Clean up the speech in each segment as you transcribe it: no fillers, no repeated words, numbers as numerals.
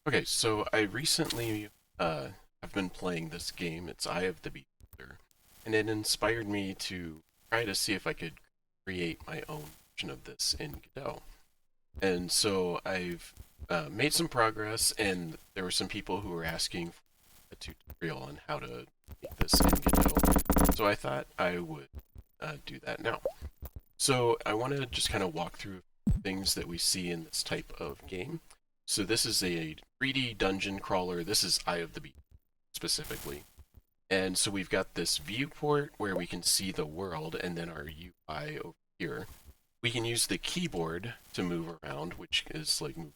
Okay, so I recently have been playing this game. It's Eye of the Beholder, and it inspired me to try to see if I could create my own version of this in Godot. And so I've made some progress, and there were some people who were asking for a tutorial on how to make this in Godot. So I thought I would do that now. So I want to just kind of walk through things that we see in this type of game. So this is a 3D dungeon crawler. This is Eye of the Beast specifically. And so we've got this viewport where we can see the world and then our UI over here. We can use the keyboard to move around, which is like move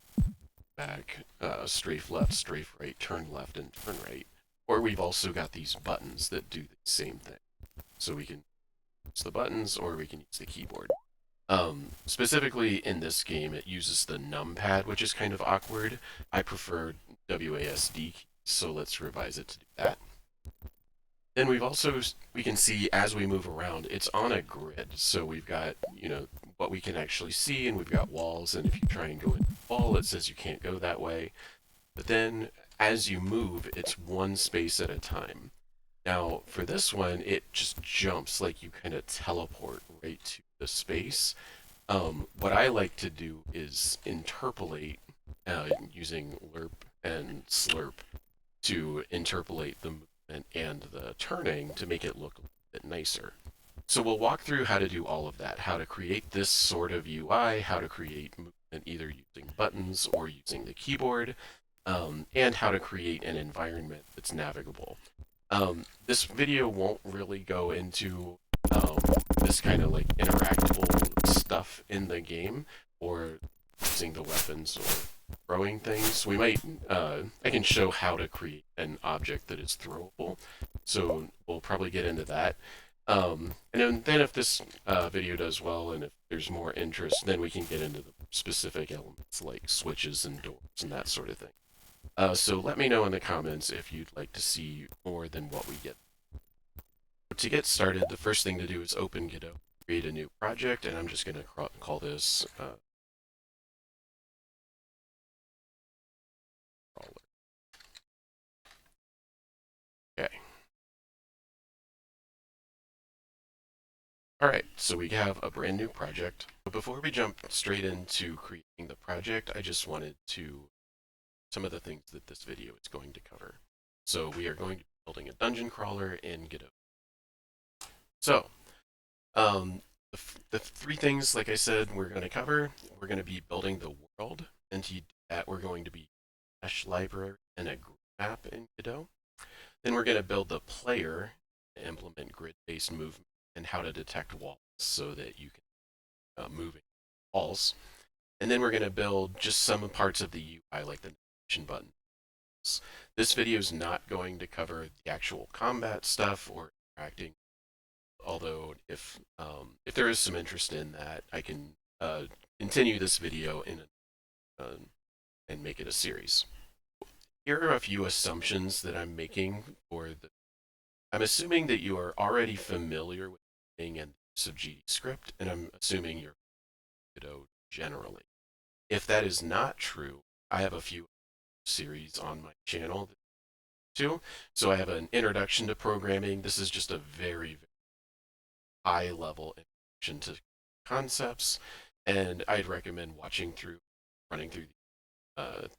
back, strafe left, strafe right, turn left, and turn right. Or we've also got these buttons that do the same thing. So we can use the buttons or we can use the keyboard. Specifically in this game, it uses the numpad, which is kind of awkward. I prefer WASD, so let's revise it to do that. Then we can see as we move around, it's on a grid. So we've got, what we can actually see, and we've got walls, and if you try and go in the wall, it says you can't go that way. But then as you move, it's one space at a time. Now, for this one, it just jumps like you kind of teleport right to the space. What I like to do is interpolate using lerp and slurp to interpolate the movement and the turning to make it look a bit nicer. So we'll walk through how to do all of that, how to create this sort of UI, how to create movement either using buttons or using the keyboard, and how to create an environment that's navigable. This video won't really go into um, this kind of like interactable stuff in the game or using the weapons or throwing things. I can show how to create an object that is throwable. So we'll probably get into that. And then if this video does well and if there's more interest, then we can get into the specific elements like switches and doors and that sort of thing. So let me know in the comments if you'd like to see more than what we get. To get started, the first thing to do is open Godot, create a new project, and I'm just going to call this crawler. Okay. Alright, so we have a brand new project. But before we jump straight into creating the project, I just wanted to some of the things that this video is going to cover. So we are going to be building a dungeon crawler in Godot. So, the three things, like I said, we're going to cover. We're going to be building the world, and to do that, we're going to be mesh library and a grid map in Godot. Then we're going to build the player, implement grid-based movement, and how to detect walls so that you can move walls. And then we're going to build just some parts of the UI, like the navigation buttons. This video is not going to cover the actual combat stuff or interacting. Although, if there is some interest in that, I can continue this video and make it a series. Here are a few assumptions that I'm making for the. I'm assuming that you are already familiar with and the use of GDScript, and I'm assuming you're Godot generally. If that is not true, I have a few series on my channel too. So I have an introduction to programming. This is just a very, very high level introduction to concepts, and I'd recommend running through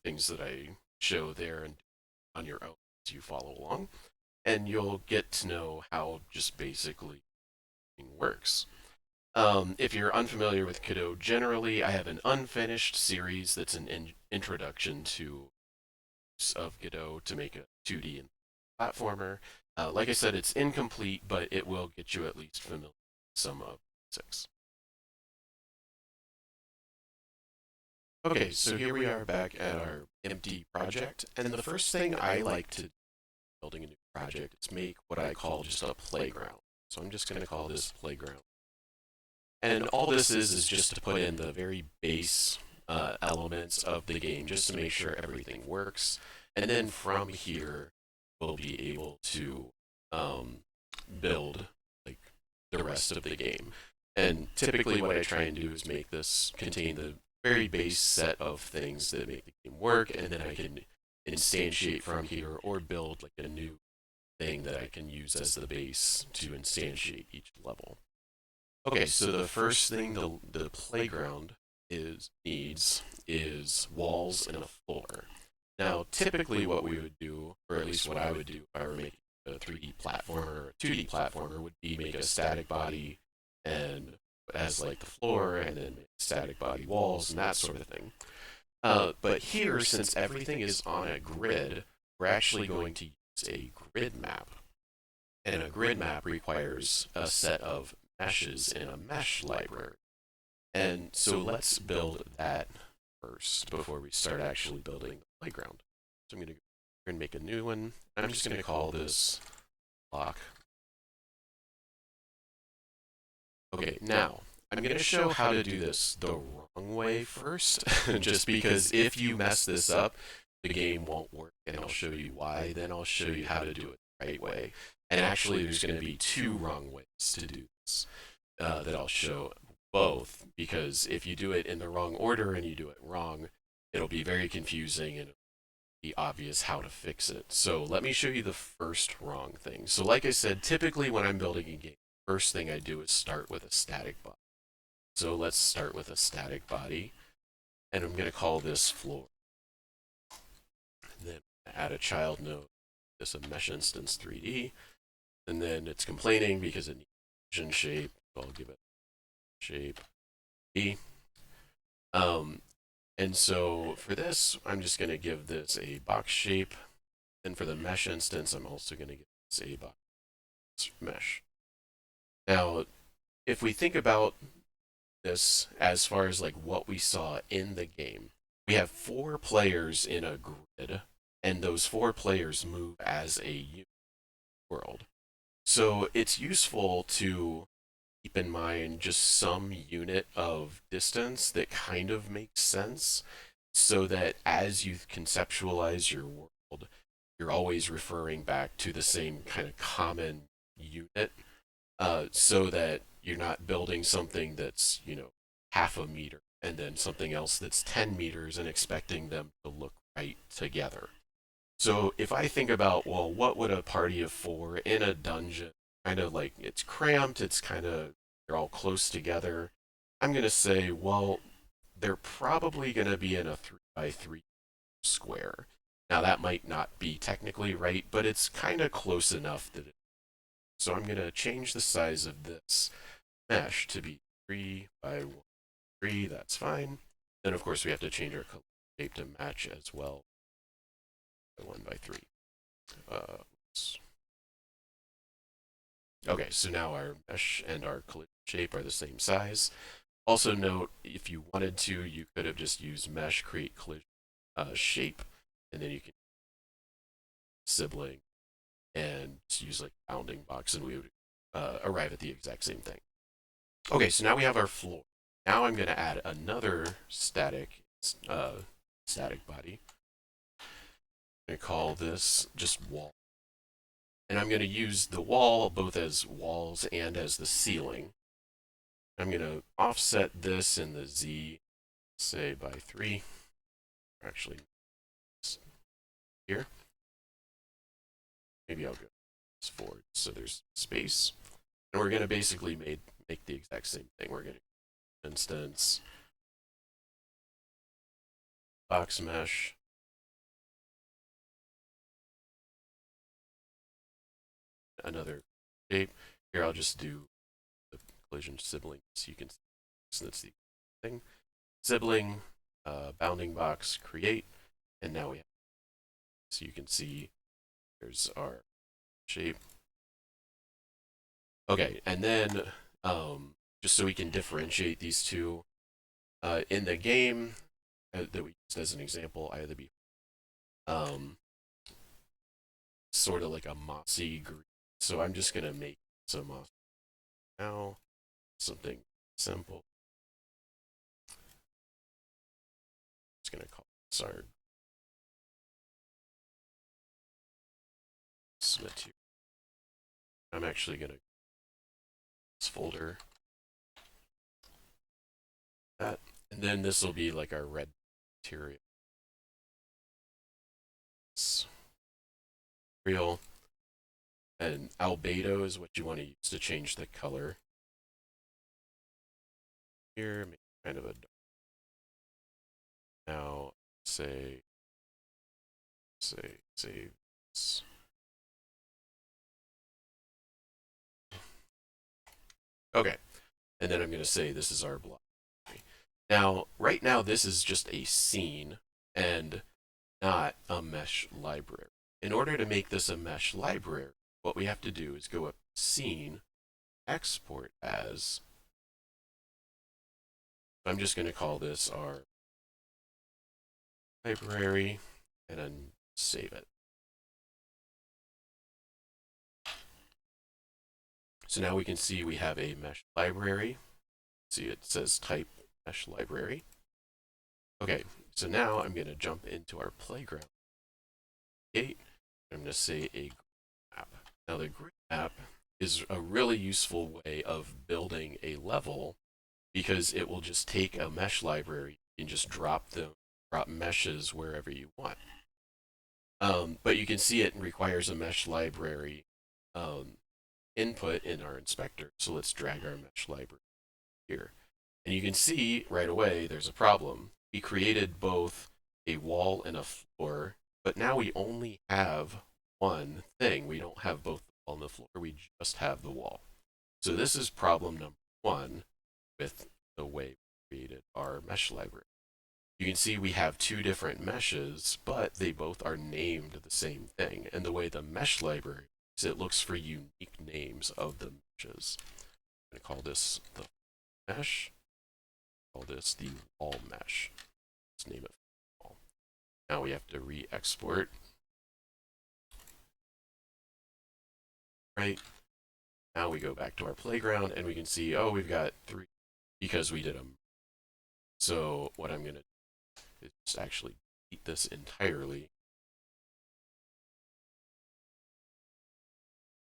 things that I show there and on your own as you follow along, and you'll get to know how just basically works. If you're unfamiliar with Godot generally, I have an unfinished series that's an introduction to of Godot to make a 2D platformer. Like I said, it's incomplete, but it will get you at least familiar with some of the basics. Okay, so here we are back at our empty project, and the first thing I like to do building a new project is make what I call just a playground. So I'm just going to call this playground. And all this is just to put in the very base elements of the game just to make sure everything works. And then from here, we'll be able to build like the rest of the game. And typically what I try and do is make this contain the very base set of things that make the game work, and then I can instantiate from here or build like a new thing that I can use as the base to instantiate each level. Okay, so the first thing the playground needs is walls and a floor. Now, typically what we would do, or at least what I would do if I were making a 3D platformer or a 2D platformer, would be make a static body and as like the floor, and then make static body walls and that sort of thing. But here, since everything is on a grid, we're actually going to use a grid map. And a grid map requires a set of meshes in a mesh library. And so let's build that first before we start actually building the playground. So I'm going to make a new one. I'm just going to call this block. Okay, now I'm going to show how to do this the wrong way first, just because if you mess this up, the game won't work, and I'll show you why. Then I'll show you how to do it the right way. And actually, there's going to be two wrong ways to do this that I'll show both, because if you do it in the wrong order and you do it wrong, it'll be very confusing and it'll be obvious how to fix it. So let me show you the first wrong thing. So like I said, typically when I'm building a game, first thing I do is start with a static body. So let's start with a static body, and I'm going to call this floor. And then add a child node, this a mesh instance 3D, and then it's complaining because it needs a vision shape. So I'll give it shape B. And so for this, I'm just going to give this a box shape. And for the mesh instance, I'm also going to give this a box mesh. Now, if we think about this as far as like what we saw in the game, we have 4 players in a grid, and those 4 players move as a unit world. So it's useful to keep in mind just some unit of distance that kind of makes sense, so that as you conceptualize your world, you're always referring back to the same kind of common unit, so that you're not building something that's, half a meter and then something else that's 10 meters and expecting them to look right together. So if I think about, well, what would a party of 4 in a dungeon, kind of like it's cramped, it's kind of, they're all close together, I'm going to say, well, they're probably going to be in a 3 by 3 square. Now that might not be technically right, but it's kind of close enough that so I'm going to change the size of this mesh to be 3 by 3. That's fine. Then of course we have to change our color shape to match as well. 1 by 3. Okay, so now our mesh and our collision shape are the same size. Also note, if you wanted to, you could have just used mesh create collision shape, and then you can sibling and use like bounding box, and we would arrive at the exact same thing. Okay, so now we have our floor. Now I'm going to add another static body. I'm going to call this just wall. And I'm going to use the wall both as walls and as the ceiling. I'm going to offset this in the Z, say by 3. Actually, here. Maybe I'll go forward so there's space. And we're going to basically make the exact same thing. We're going to instance box mesh. Another shape. Here I'll just do the collision sibling so you can see. So that's the thing. Sibling, bounding box, create, and now we have. So you can see there's our shape. Okay, and then just so we can differentiate these two, in the game that we used as an example, I had to be sort of like a mossy green. So I'm just gonna make some moss now, something simple. Just gonna call this our submit to. I'm actually gonna this folder that, and then this will be like our red material. real. And albedo is what you want to use to change the color. Here, make kind of a dark. Now, save this. Okay, and then I'm going to say this is our block. Now, right now, this is just a scene and not a mesh library. In order to make this a mesh library, what we have to do is go up to Scene, Export As. I'm just going to call this our library and then save it. So now we can see we have a mesh library. See, it says type mesh library. Okay, so now I'm going to jump into our playground. I'm going to say a grid map. Now the grid map is a really useful way of building a level because it will just take a mesh library and just drop meshes wherever you want. But you can see it requires a mesh library input in our inspector. So let's drag our mesh library here. And you can see right away there's a problem. We created both a wall and a floor, but now we only have one thing. We don't have both the wall and the floor. We just have the wall. So this is problem number one with the way we created our mesh library. You can see we have two different meshes, but they both are named the same thing. And the way the mesh library is, it looks for unique names of the meshes. I'm going to call this the mesh. Call this the wall mesh. Let's name it wall. Now we have to re-export. Right. Now we go back to our playground and we can see, oh, we've got 3 because we did them. So what I'm going to do is just actually delete this entirely.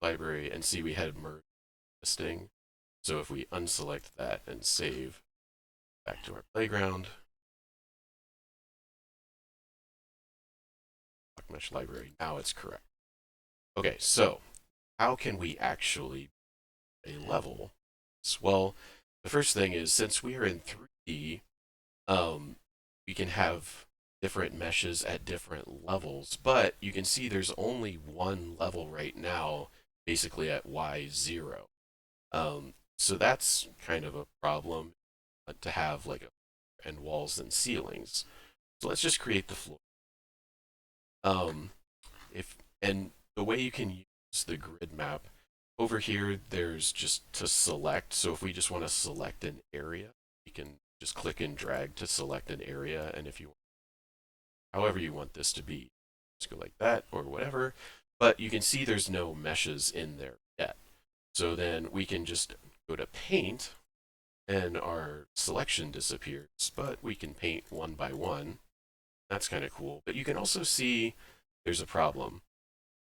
Library, and see we had merge listing. So if we unselect that and save, back to our playground, mesh library, now it's correct. Okay, so how can we actually a level? Well, the first thing is since we are in 3D, we can have different meshes at different levels, but you can see there's only one level right now, basically at Y0. So that's kind of a problem to have like and walls and ceilings. So let's just create the floor. And the way you can use the grid map over here, there's just to select. So if we just want to select an area, you can just click and drag to select an area. And if you, however you want this to be, just go like that or whatever. But you can see there's no meshes in there yet. So then we can just go to paint and our selection disappears, but we can paint one by one. That's kind of cool. But you can also see there's a problem.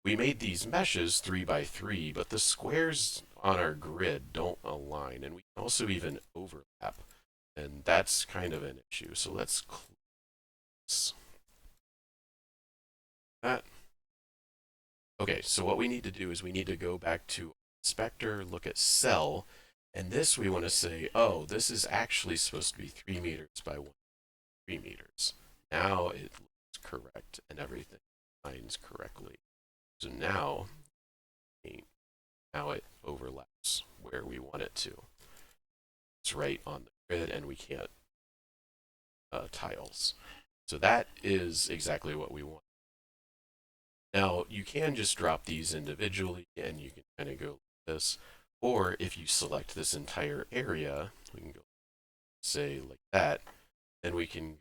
We made these meshes 3 by 3, but the squares on our grid don't align, and we can also even overlap, and that's kind of an issue. So let's close that. Okay, so what we need to do is we need to go back to inspector, look at cell, and this we want to say, oh, this is actually supposed to be 3 meters by 3 meters. Now it looks correct and everything aligns correctly. So now it overlaps where we want it to. It's right on the grid and we can't tiles. So that is exactly what we want. Now you can just drop these individually and you can kind of go like this. Or if you select this entire area, we can go say like that, then we can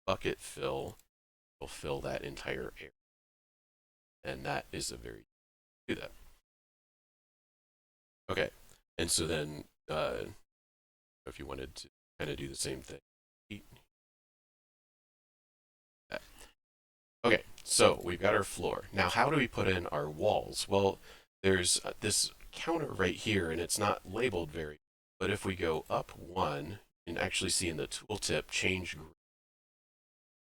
bucket fill, will fill that entire area. And that is a very do that. Okay, and so then if you wanted to kind of do the same thing. Okay, so we've got our floor. Now, how do we put in our walls? Well, there's this counter right here, and it's not labeled very, but if we go up one, you can actually see in the tooltip change grid.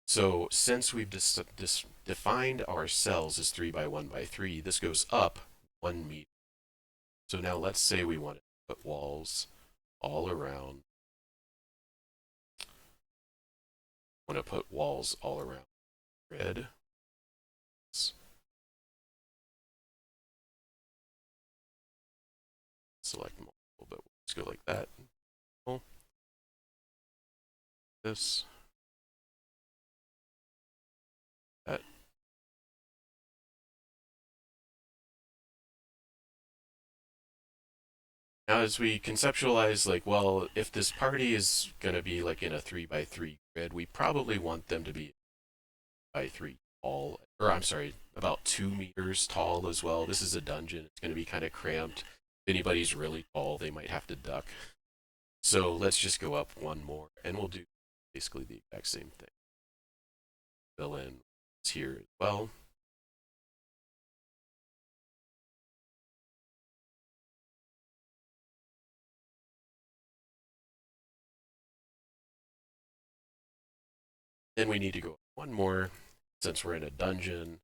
So since we've defined our cells as 3 by 1 by 3, this goes up 1 meter. So now let's say we want to put walls all around. Want to put walls all around the grid. Select multiple, but we'll just go like that. This, that. Now, as we conceptualize, like, well, if this party is going to be like in a 3 by 3 grid, we probably want them to be by 3 tall, or I'm sorry, about 2 meters tall as well. This is a dungeon. It's going to be kind of cramped. If anybody's really tall, they might have to duck. So let's just go up one more, and we'll do basically the exact same thing. Fill in here as well. Then we need to go one more. Since we're in a dungeon,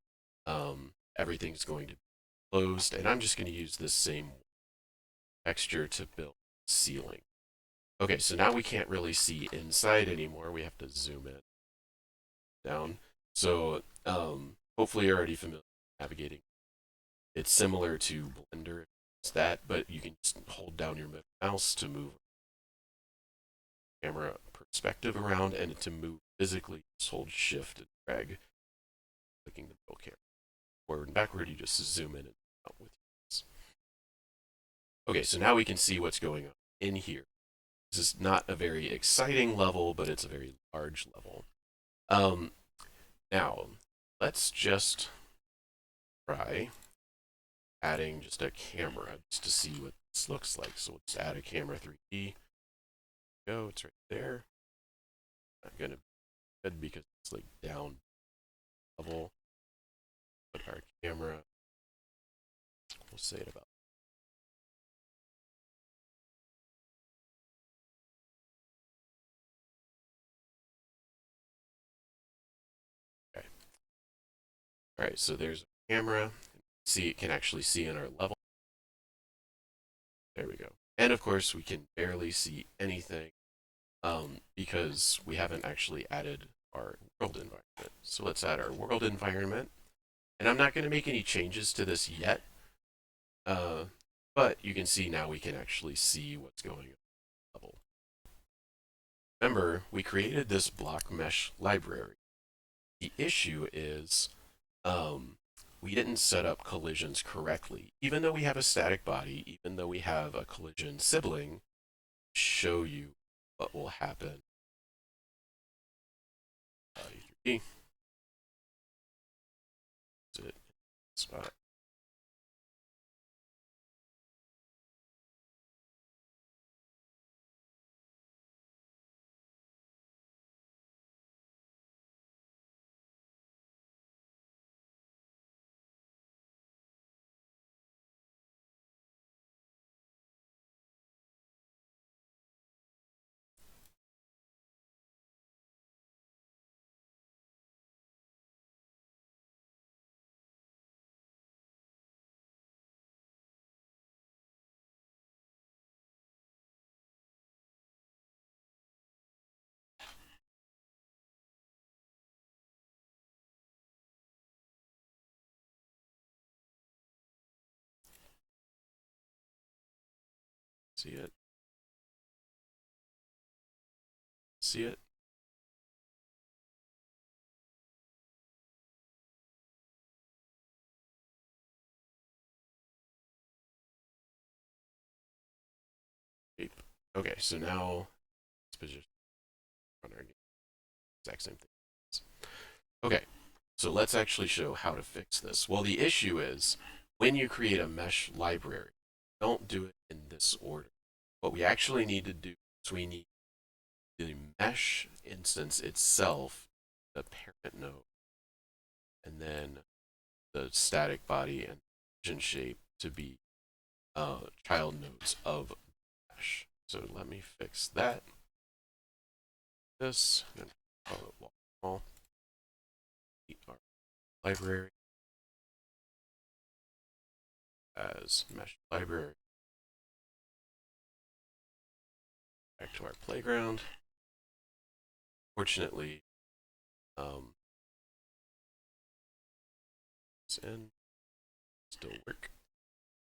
everything's going to be closed, and I'm just going to use this same texture to build ceiling. Okay, so now we can't really see inside anymore. We have to zoom in down. So hopefully you're already familiar with navigating. It's similar to Blender, it's that, but you can just hold down your mouse to move camera perspective around, and to move physically, just hold shift and drag, clicking the middle camera. Forward and backward, you just zoom in and out with this. Okay, so now we can see what's going on in here. This is not a very exciting level, but it's a very large level. Now, let's just try adding just a camera just to see what this looks like. So let's add a camera 3D. Go, it's right there. Not gonna be good because it's like down level. Put our camera. We'll say it about. Okay. All right. So there's a camera. See, it can actually see in our level. There we go. And of course, we can barely see anything because we haven't actually added our world environment. So let's add our world environment. And I'm not going to make any changes to this yet. But you can see now we can actually see what's going on in the level. Remember, we created this block mesh library. The issue is we didn't set up collisions correctly. Even though we have a static body, even though we have a collision sibling, show you what will happen. E3D. Is it spot? See it? See it? Okay, so now let's position on our game. Exact same thing. Okay, so let's actually show how to fix this. Well, the issue is when you create a mesh library, don't do it in this order. What we actually need to do is we need the mesh instance itself, the parent node, and then the static body and vision shape to be child nodes of mesh. So let me fix that. This, and call it wall. library as mesh library. Back to our playground. Fortunately, it's in, still work.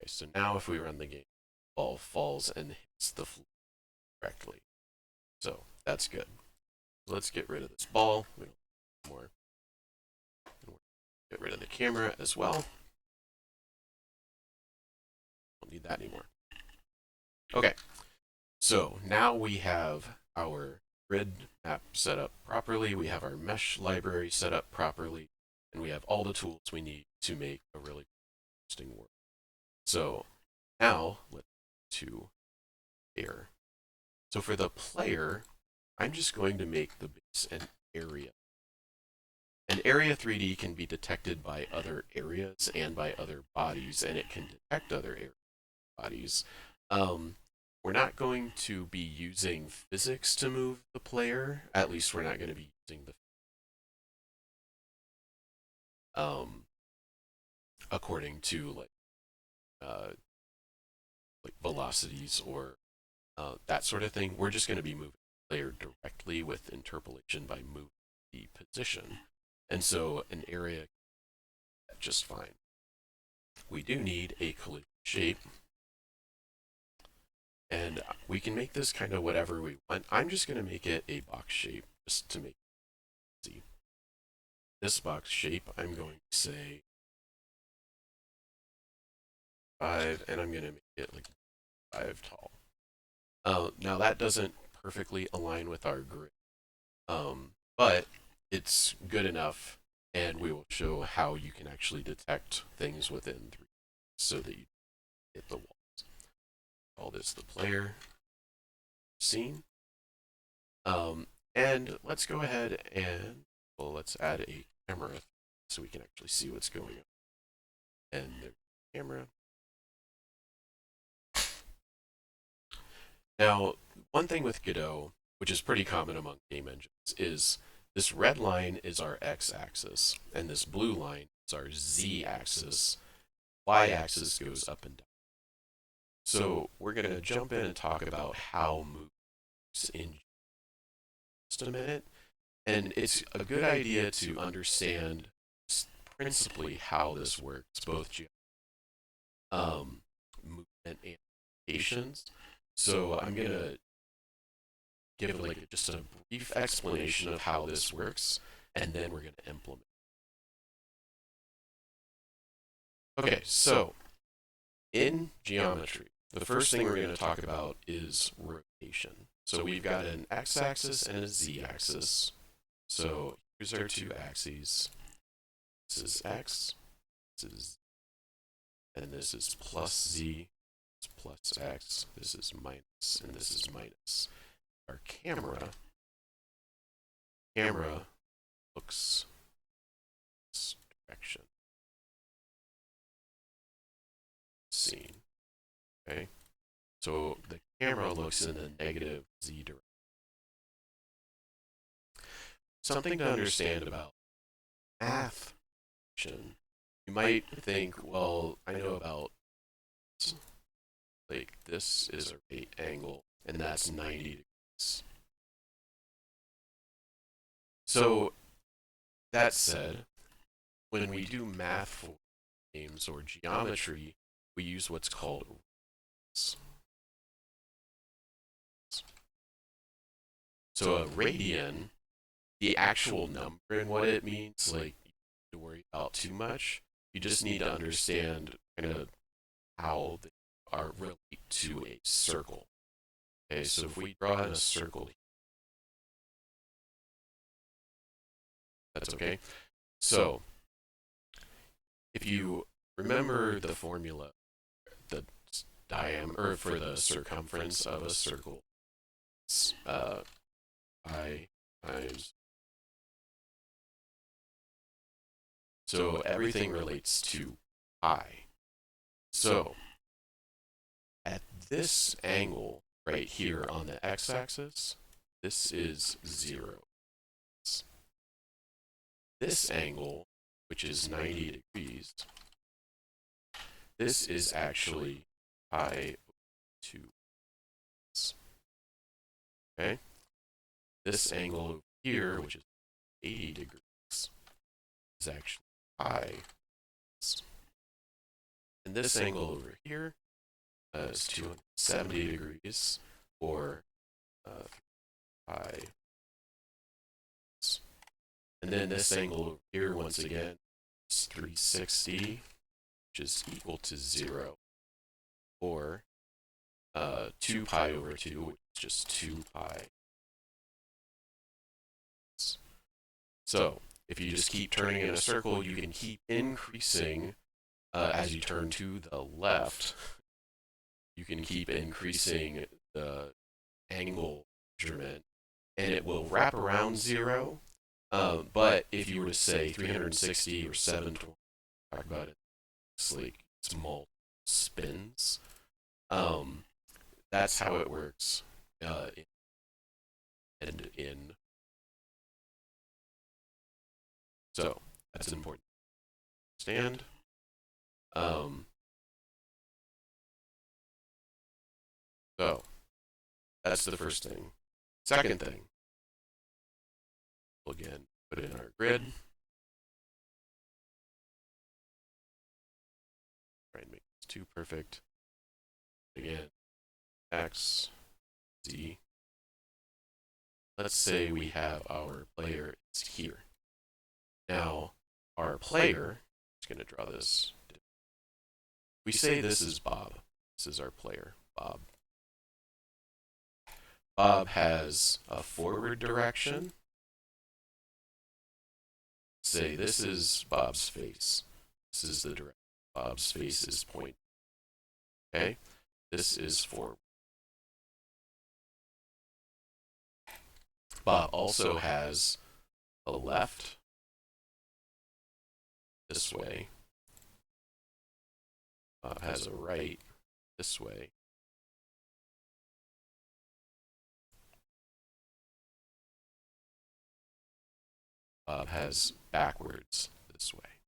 Okay, so now if we run the game, ball falls and hits the floor correctly. So that's good. Let's get rid of this ball. We don't need more. Get rid of the camera as well. Don't need that anymore. Okay, so now we have our grid map set up properly. We have our mesh library set up properly, and we have all the tools we need to make a really interesting world. So now let's go to player. So for the player, I'm just going to make the base an area. An area 3D can be detected by other areas and by other bodies, and it can detect other bodies. We're not going to be using physics to move the player. At least we're not going to be using the according to like velocities or that sort of thing. We're just going to be moving the player directly with interpolation by moving the position. And so an area just fine. We do need a collision shape. And we can make this kind of whatever we want. I'm just going to make it a box shape just to make it easy. This box shape, I'm going to say 5, and I'm going to make it like 5 tall. Now that doesn't perfectly align with our grid, but it's good enough, and we will show how you can actually detect things within 3 so that you hit the walls. Call this the player scene. And let's go ahead and let's add a camera so we can actually see what's going on. And there's the camera. Now, one thing with Godot, which is pretty common among game engines, is this red line is our x-axis, and this blue line is our z-axis. Y-axis goes up and down. So we're going to jump in and talk about how moves in just a minute. And it's a good idea to understand principally how this works, both movement and applications. So I'm going to give like just a brief explanation of how this works, and then we're going to implement. Okay, so in geometry, the first thing we're going to talk about is rotation. So we've got an x-axis and a z-axis. So here's our 2 axes. This is x, this is, and this is plus z, this is plus x, this is minus, and this is minus. Our camera looks this direction. Scene. Okay, so the camera looks in the negative z direction. Something to understand about math. You might think, well, I know about like this is a right angle, and that's 90 degrees. So that said, when we do math for games or geometry, we use what's called radians. So a radian, the actual number and what it means, like, you don't have to worry about too much. You just need to understand kind of how they are relate to a circle. Okay, so if we draw in a circle, that's okay. So if you remember the formula, the diameter for the circumference of a circle, it's I times. So everything relates to I. So at this angle right here on the x-axis, this is 0. This angle, which is 90 degrees, this is actually pi 2. Okay? This angle over here, which is 80 degrees, is actually pi. And this angle over here is 270 degrees, or pi. And then this angle over here, once again, is 360, which is equal to 0, or 2 pi over 2, which is just 2 pi. So, if you just keep turning in a circle, you can keep increasing as you turn to the left. You can keep increasing the angle measurement, and it will wrap around 0. But if you were to say 360 or 720, talk about it, it's like small spins. That's how it works. And in. So that's important to understand. So that's the first thing. Second thing, we'll again put it in our grid. Try and make this 2 perfect. Again, X, Z. Let's say we have our player is here. Now, our player, I'm just going to draw this. We say this is Bob. This is our player, Bob. Bob has a forward direction. Say this is Bob's face. This is the direction Bob's face is pointing. Okay? This is forward. Bob also has a left this way. Bob has a right this way. Bob has backwards this way.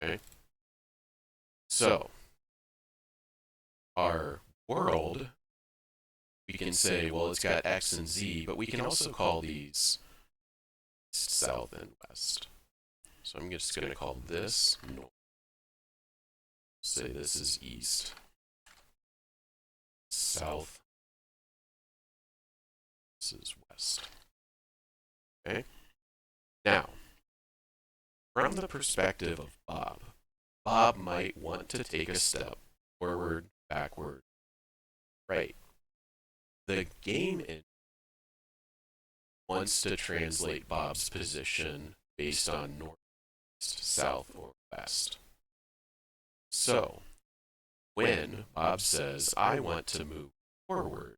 Okay? So, our world, we can say, well, it's got X and Z, but we can also call these south and west. So I'm just going to call this north. Say this is east. South. This is west. Okay? Now, from the perspective of Bob, Bob might want to take a step forward, backward, right. The game wants to translate Bob's position based on north, south, or west. So, when Bob says, I want to move forward,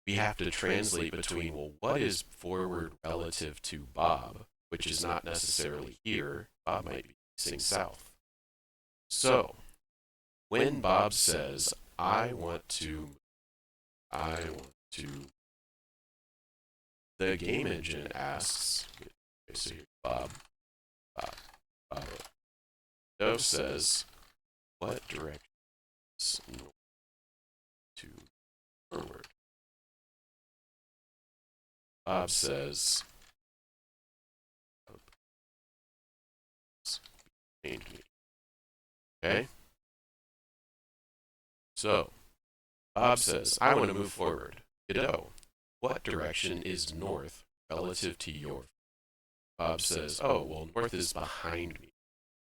we have to translate between, well, what is forward relative to Bob, which is not necessarily here. Bob might be facing south. So, when Bob says, I want to, the game engine asks, okay, so here, Bob, Godot says, what direction is north to forward? Bob says, okay? So, Bob says, I want to move forward. Godot, what direction is north relative to your? Bob says, oh, well, north is behind me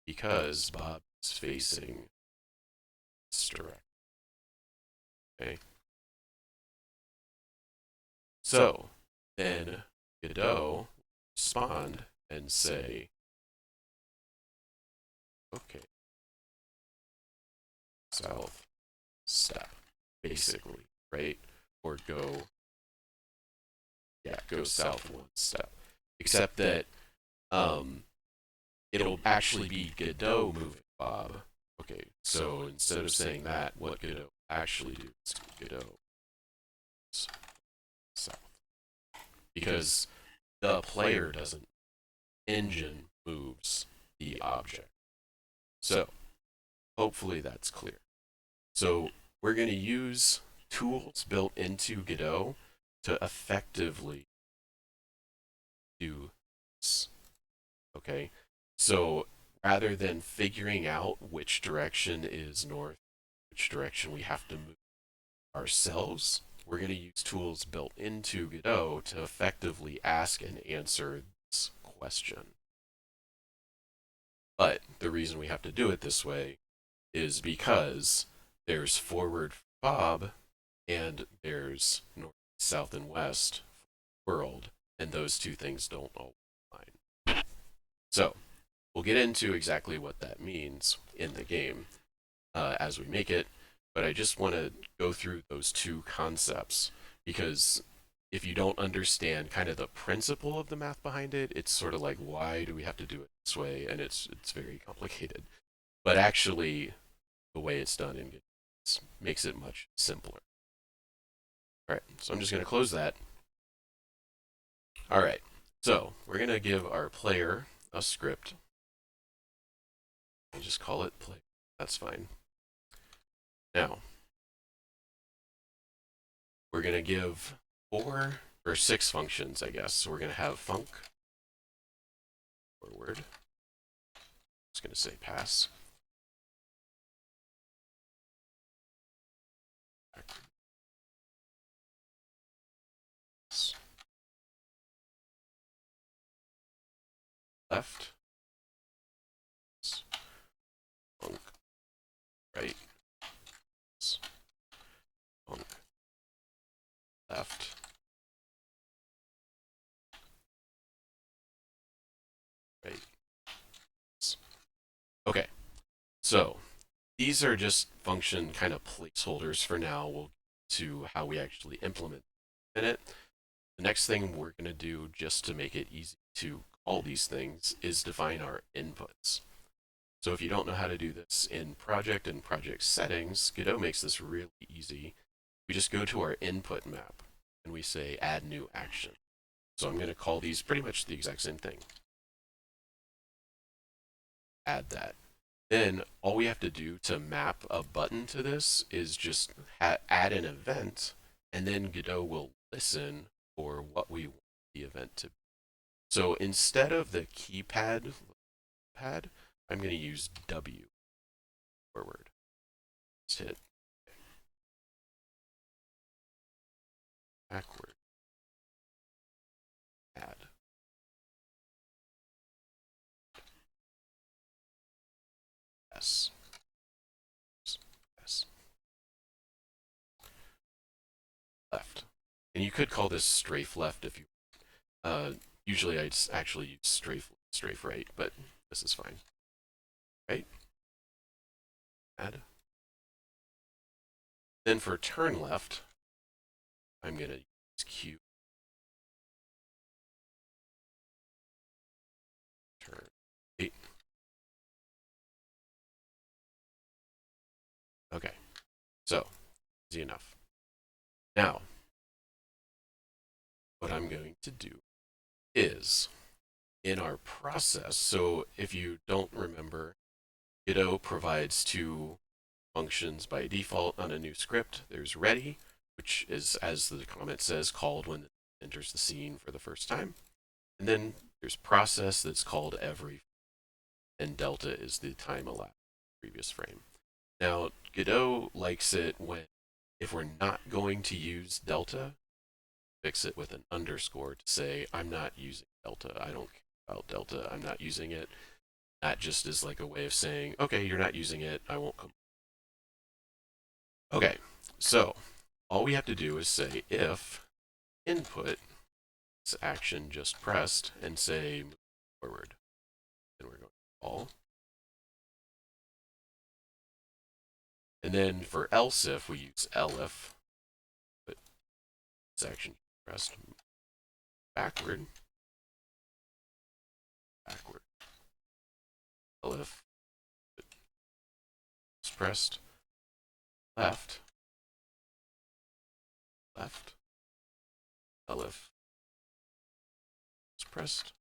because Bob is facing this direction. Okay? So, then Godot respond and say, okay, south step, basically, right? Or go south 1 step. Except that it'll actually be Godot moving Bob. Okay, so instead of saying that, what Godot actually do is Godot south. Because the player doesn't engine moves the object. So hopefully that's clear. So we're going to use tools built into Godot to effectively do this. Okay, so rather than figuring out which direction is north, which direction we have to move ourselves, we're going to use tools built into Godot to effectively ask and answer this question. But the reason we have to do it this way is because there's forward for Bob and there's north, south, and west for world, and those two things don't all align. So we'll get into exactly what that means in the game as we make it, but I just want to go through those two concepts because if you don't understand kind of the principle of the math behind it, it's sort of like, why do we have to do it this way? And it's very complicated. But actually, the way it's done in Git makes it much simpler. All right, so I'm just going to close that. All right, so we're going to give our player a script. And just call it play. That's fine. Now, we're going to give 4 or 6 functions, I guess. So we're going to have func forward. Just going to say pass. Left. Func right. Func left. Right. Okay. So these are just function kind of placeholders for now. We'll get to how we actually implement it. The next thing we're going to do, just to make it easy to call these things, is define our inputs. So if you don't know how to do this in project and project settings, Godot makes this really easy. We just go to our input map and we say add new action. So I'm going to call these pretty much the exact same thing. Add that. Then all we have to do to map a button to this is just add an event, and then Godot will listen for what we want the event to be. So instead of the keypad, I'm going to use W forward. Just hit backward, add. S. S. Left. And you could call this strafe left if you. Usually I actually use strafe right, but this is fine. Right? Add. Then for turn left, I'm going to use Q. Turn 8. Okay, so easy enough. Now, what I'm going to do is in our process, so if you don't remember, Godot provides 2 functions by default on a new script. There's ready, which is, as the comment says, called when it enters the scene for the first time. And then there's process that's called every, and delta is the time elapsed previous frame. Now, Godot likes it when, if we're not going to use delta, fix it with an underscore to say, I'm not using delta. I don't care about delta. I'm not using it. That just is like a way of saying, okay, you're not using it. I won't come. Okay, so all we have to do is say if input is action just pressed and say move forward. Then we're going to call. And then for else if, we use elif, but it's action pressed backward, backward. Elif, it's pressed left, left. Elif, it's pressed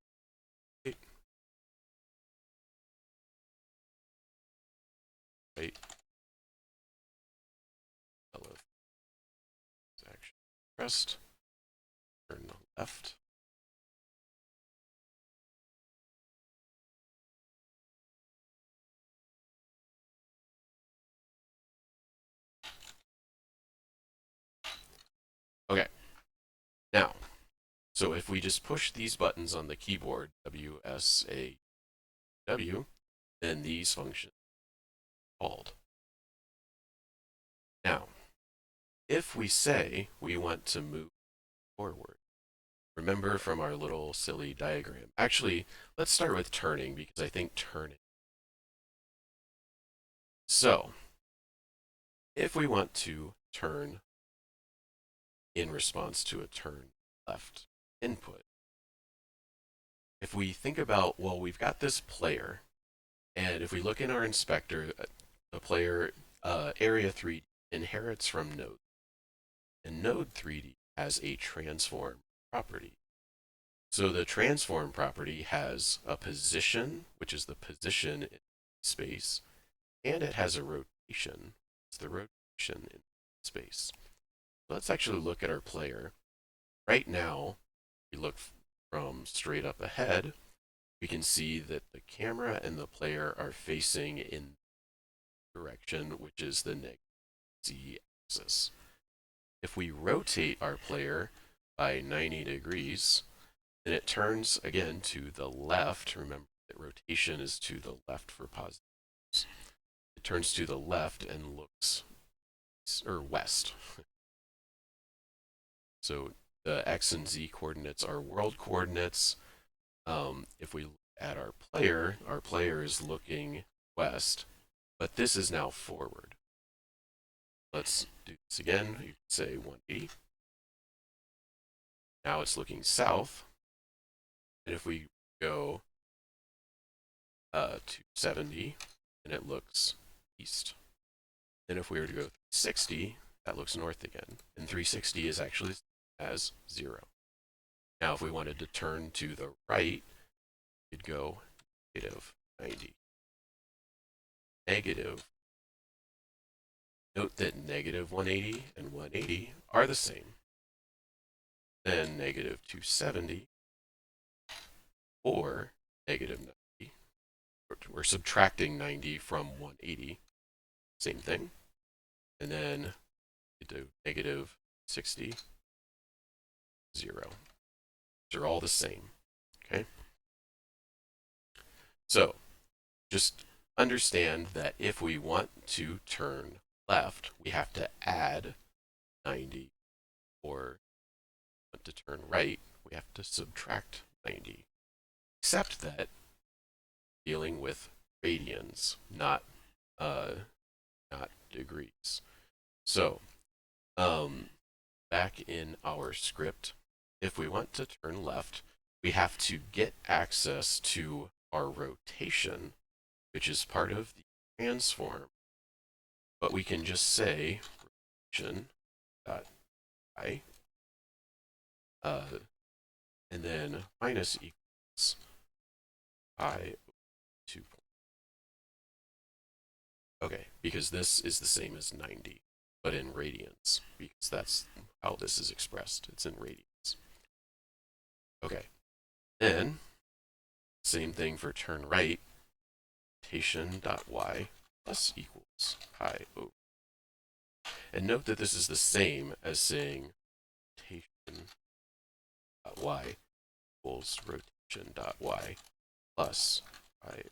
right, right, yellow is action pressed, turn left. Okay, now, so if we just push these buttons on the keyboard, W, S, A, W, then these functions are called. Now, if we say we want to move forward, remember from our little silly diagram. Actually, let's start with turning because I think turning. So, if we want to turn in response to a turn left input, if we think about, well, we've got this player, and if we look in our inspector, the player area 3 inherits from node, and node 3D has a transform property. So the transform property has a position, which is the position in space, and it has a rotation. It's the rotation in space. So let's actually look at our player. Right now, we look from straight up ahead, we can see that the camera and the player are facing in direction, which is the negative z-axis. If we rotate our player by 90 degrees, then it turns again to the left. Remember that rotation is to the left for positives. It turns to the left and looks, or west. So the x and z coordinates are world coordinates. If we look at our player is looking west, but this is now forward. Let's do this again. You can say 180. Now it's looking south. And if we go 270, then it looks east. Then if we were to go 360, that looks north again. And 360 is actually as 0. Now if we wanted to turn to the right, you'd go negative 90. Negative. Note that negative 180 and 180 are the same. Then negative 270 or negative 90. We're subtracting 90 from 180. Same thing. And then we do negative 60, 0. These are all the same. Okay? So just understand that if we want to turn left, we have to add 90, or want to turn right, we have to subtract 90. Except that dealing with radians, not degrees. So back in our script, if we want to turn left, we have to get access to our rotation, which is part of the transform. But we can just say rotation dot I, and then minus equals I 2. Okay, because this is the same as 90, but in radians, because that's how this is expressed. It's in radians. Okay, then same thing for turn right. Rotation dot y plus equals pi over. And note that this is the same as saying rotation dot y equals rotation dot y plus pi.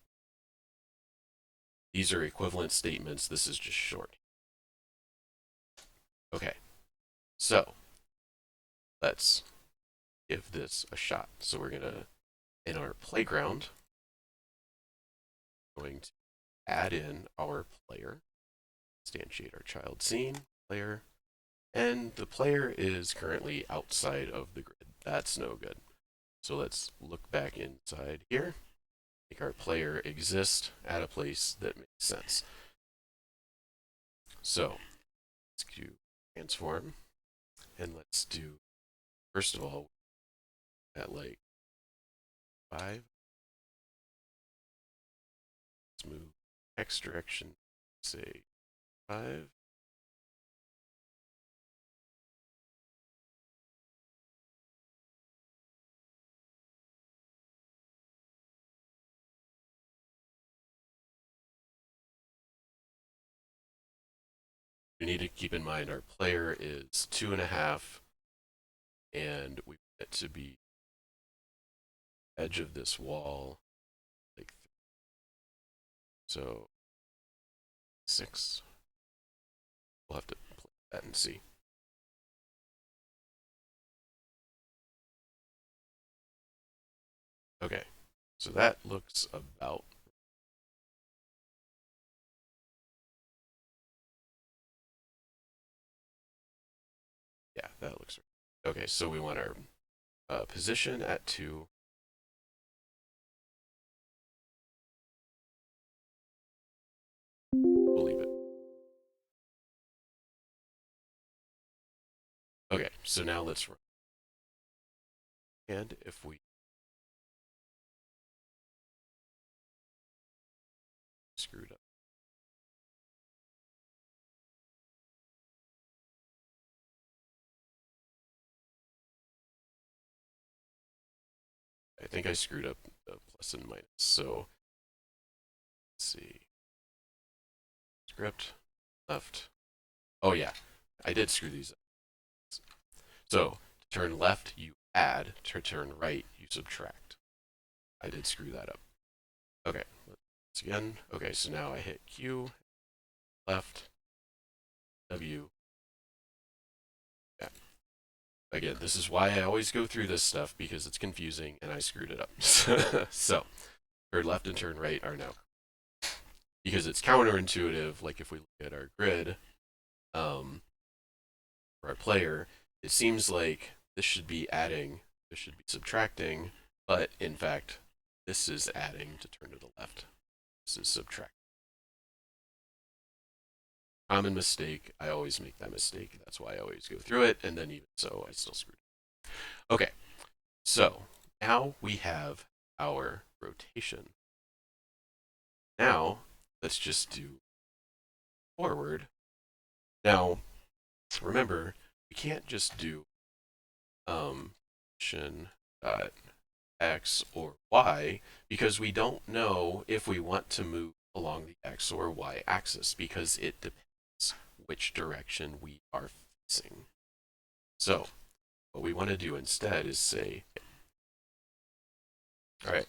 These are equivalent statements. This is just short. Okay, so let's give this a shot. So we're gonna, in our playground, going to add in our player, instantiate our child scene, player, and the player is currently outside of the grid. That's no good. So let's look back inside here, make our player exist at a place that makes sense. So let's do transform, and let's do, first of all, at like 5. Let's move X direction say 5. You need to keep in mind our player is 2.5, and we want it to be edge of this wall, like so 6. We'll have to play that and see. Okay, so that looks about. Yeah, that looks right. Okay, so we want our position at 2. We'll leave it. Okay, so now let's run. And if we screwed up. I think I screwed up the plus and minus. So let's see. Script, left. Oh yeah, I did screw these up. So to turn left, you add. To turn right, you subtract. I did screw that up. Okay, let's again. Okay, so now I hit Q, left, W. Yeah. Again, this is why I always go through this stuff, because it's confusing and I screwed it up. So, turn left and turn right are now, because it's counterintuitive. Like if we look at our grid, for our player, it seems like this should be adding, this should be subtracting, but in fact, this is adding to turn to the left. This is subtracting. Common mistake. I always make that mistake. That's why I always go through it, and then even so, I still screwed it. Okay, so now we have our rotation. Now, let's just do forward. Now, remember, we can't just do dot x or y, because we don't know if we want to move along the x or y axis, because it depends which direction we are facing. So what we want to do instead is say, all right,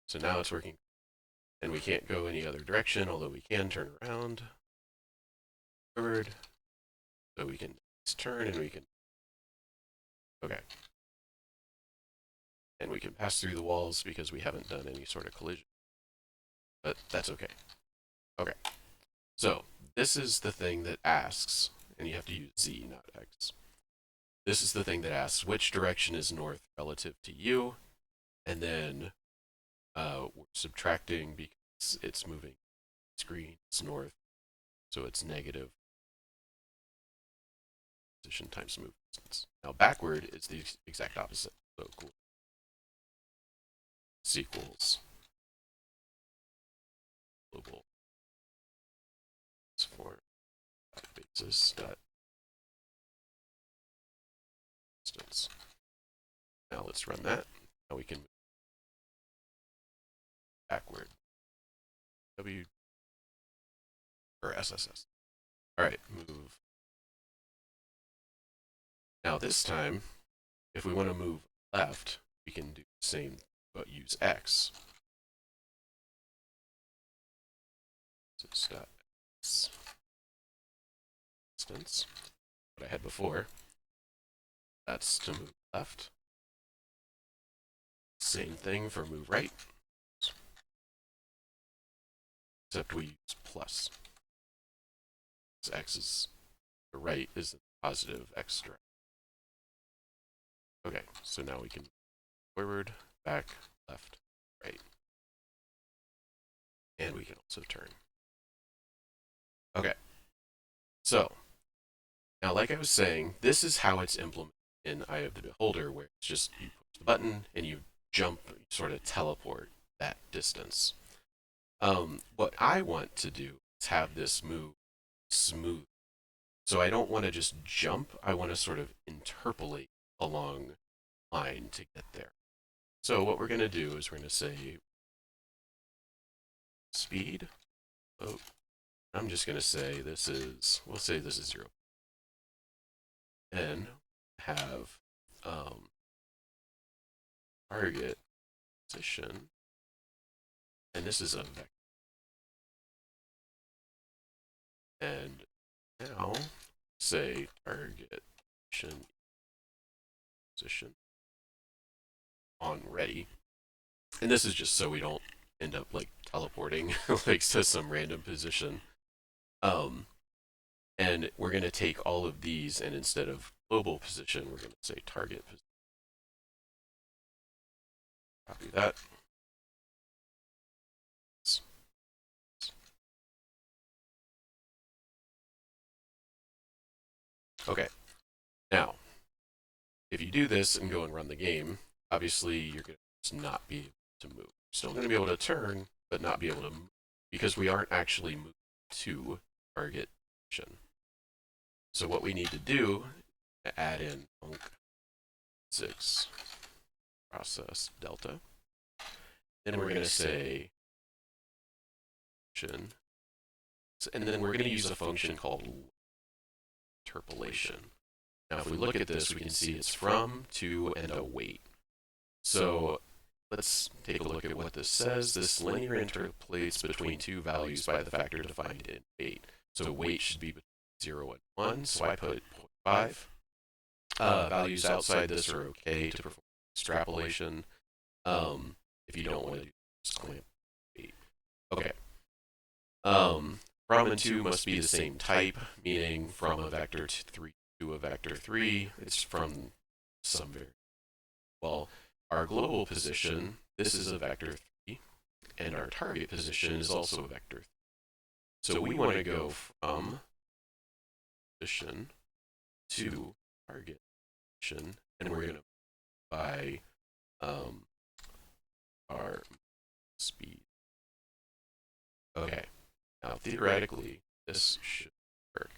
so now it's working, and we can't go any other direction, although we can turn around forward, so we can turn and we can, okay, and we can pass through the walls because we haven't done any sort of collision, but that's okay. Okay, so this is the thing that asks, and you have to use z, not x. This is the thing that asks which direction is north relative to you, and then we're subtracting because it's moving screen, it's north, so it's negative position times move distance. Now backward is the exact opposite, so cool. This equals global for basis dot distance. Now let's run that. Now we can move backward. W or SSS. All right, move. Now this time, if we want to move left, we can do the same, but use X. So stop X distance. What I had before. That's to move left. Same thing for move right. Except we use plus. So X is the right is the positive X direction. Okay, so now we can forward, back, left, right. And we can also turn. Okay, so now like I was saying, this is how it's implemented in Eye of the Beholder, where it's just you push the button and you jump, you sort of teleport that distance. What I want to do let's have this move smooth. So I don't want to just jump, I want to sort of interpolate along line to get there. So what we're going to do is we're going to say speed. Oh, I'm just going to say this is, we'll say this is 0. And have target position, and this is a vector. And now say target position on ready. And this is just so we don't end up like teleporting like to some random position. And we're going to take all of these, and instead of global position, we're going to say target position. Copy that. Okay. Now, if you do this and go and run the game, obviously you're going to not be able to move. You're still going to be able to turn, but not be able to move, because we aren't actually moving to target position. So what we need to do is add in func6 process delta. Then we're going to say, and then we're going to use a function called interpolation. Now, if we look at this, we can see it's from, to, and await. So let's take a look at what this says. This linear interpolates between two values by the factor defined in weight. So weight should be between 0 and 1, so I put 0.5. Values outside this are okay to perform extrapolation. If you don't want to do just clamp weight. Okay. From and to must be the same type, meaning from a vector 3 to a vector 3, it's from some variable. Well, our global position, this is a vector 3, and our target position is also a vector 3. So we want to go from position to target position, and we're going to by our speed. Okay. Now, theoretically, this should work.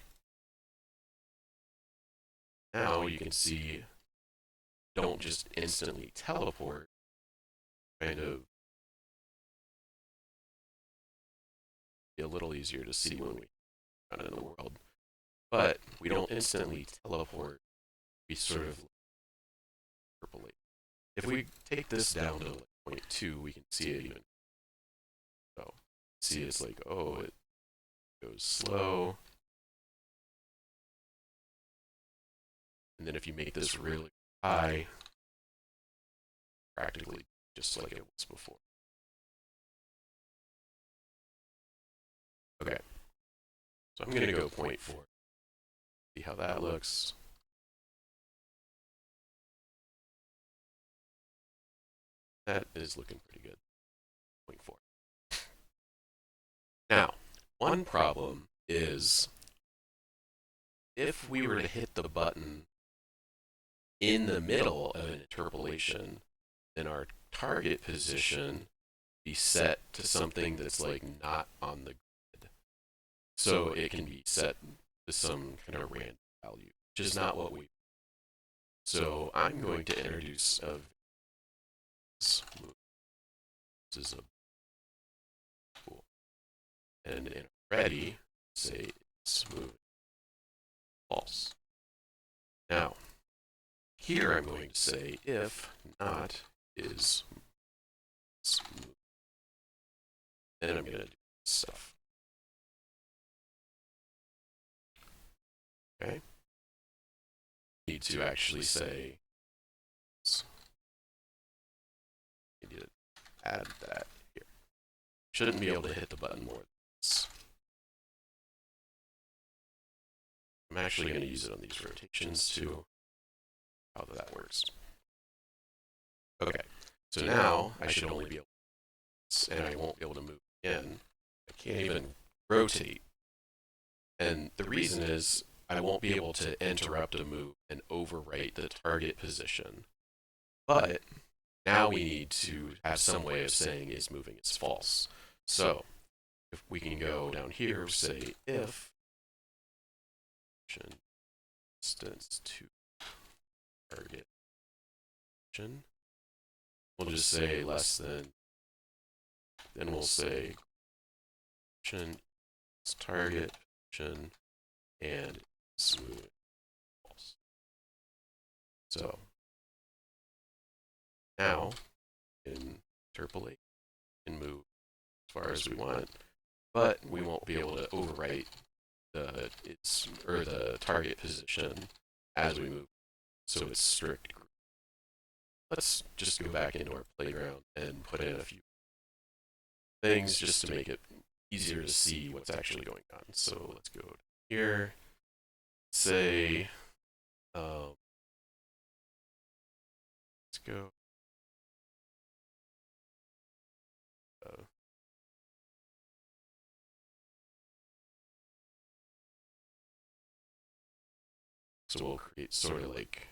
Now you can see, don't just instantly teleport, kind of be a little easier to see when we run in the world. But we don't instantly teleport, we sort of interpolate. If we take this down to like 0.2, we can see it even. So, see it's like, oh, it goes slow. And then if you make this really high, practically just like it was before. Okay. So I'm going to go 0.4. See how that looks. That is looking pretty good. 0.4. Now, one problem is if we were to hit the button in the middle of an interpolation, then our target position be set to something that's like not on the grid. So it can be set to some kind of random value, which is not what we. So I'm going to introduce a. This is a cool. And in ready, say smooth false. Now, here I'm going to say if not is smooth. Then I'm going to do stuff. Okay. Need to actually say. You need to add that here. Shouldn't be able to hit the button more than this. I'm actually going to use it on these rotations too. How that works. Okay, so now I should only be able to, and I won't be able to move again. I can't even rotate. And the reason is I won't be able to interrupt a move and overwrite the target position. But now we need to have some way of saying is moving is false. So if we can go down here, say if distance to target, we'll just say less than, then we'll say target and smooth false. So now in interpolate and move as far as we want, but we won't be able to overwrite the target position as we move. So it's strict. Let's just go back into our playground and put in a few things just to make it easier to see what's actually going on. So let's go here. Say, let's go. So we'll create sort of like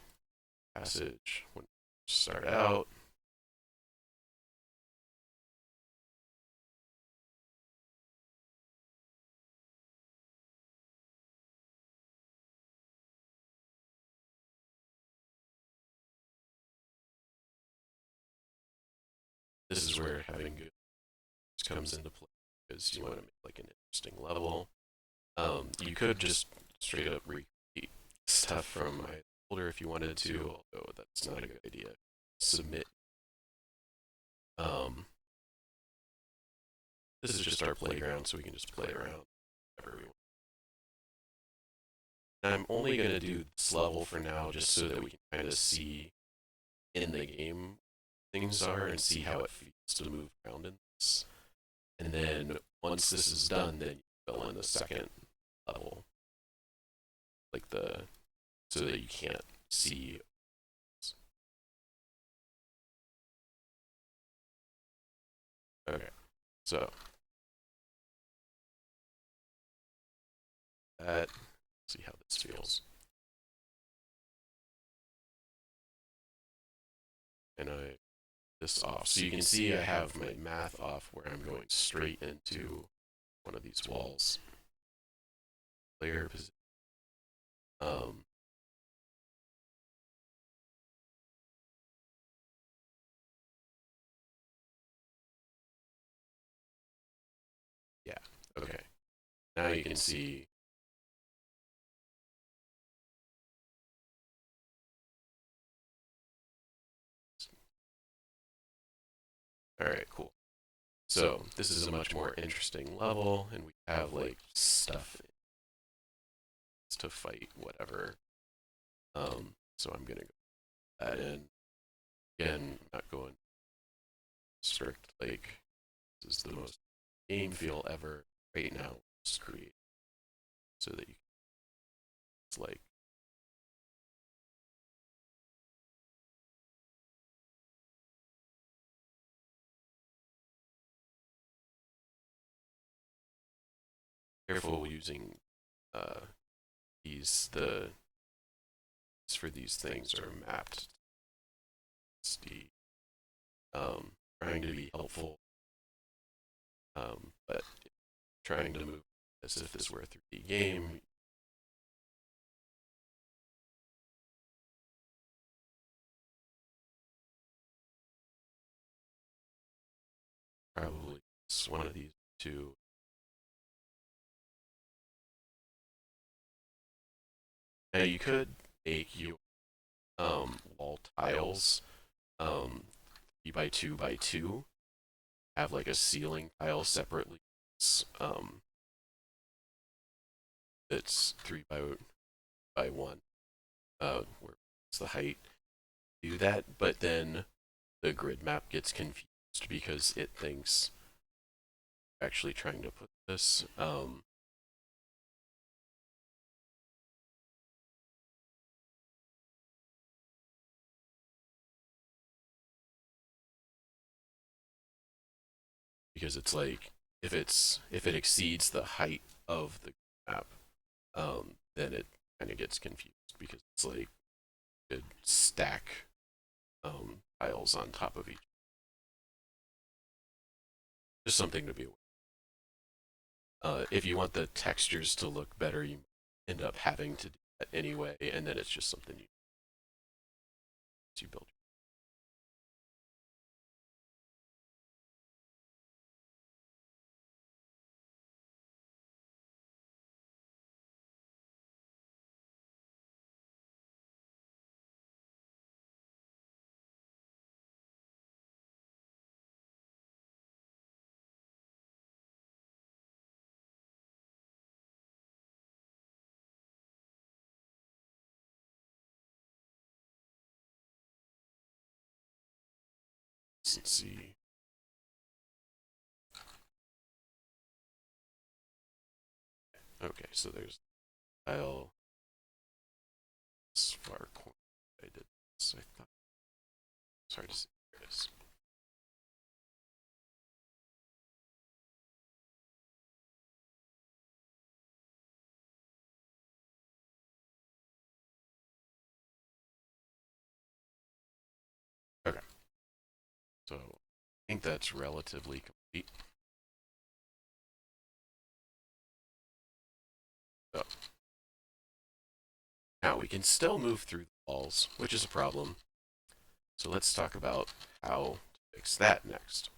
passage when we start out. This is where having good comes into play because you want to make like an interesting level. You could just straight up repeat stuff from my folder if you wanted to, although that's not a good idea. Submit. This is just our playground, so we can just play around whatever we want. And I'm only going to do this level for now just so that we can kind of see in the game things are and see how it feels to move around in this. And then once this is done, then you fill in the second level, like so that you can't see. Okay, so see how this feels. And this off. So you can see I have my math off where I'm going straight into one of these walls. Layer position. Yeah, okay. Now you can see all right, cool. So this is a much more interesting level, and we have like stuff to fight whatever. So I'm gonna go add in again. I'm not going strict like this is the most game feel ever right now. Just create so that you it's like careful using for these things are mapped. It's trying to be helpful, but trying to move as if this were a 3D game. Probably it's one of these two. Now you could make your wall tiles 3 by 2 by 2, have like a ceiling tile separately. It's 3 by 1. Where it's the height. Do that, but then the grid map gets confused because it thinks actually trying to put this. Because it's like if it exceeds the height of the map, then it kind of gets confused because it's like it stack tiles on top of each. Just something to be aware. If you want the textures to look better, you end up having to do that anyway, and then it's just something you build. Let's see. Okay, so there's tile. This far corner. I did this. I thought. Sorry to see. There it is. Okay, so I think that's relatively complete. So now we can still move through the walls, which is a problem. So let's talk about how to fix that next.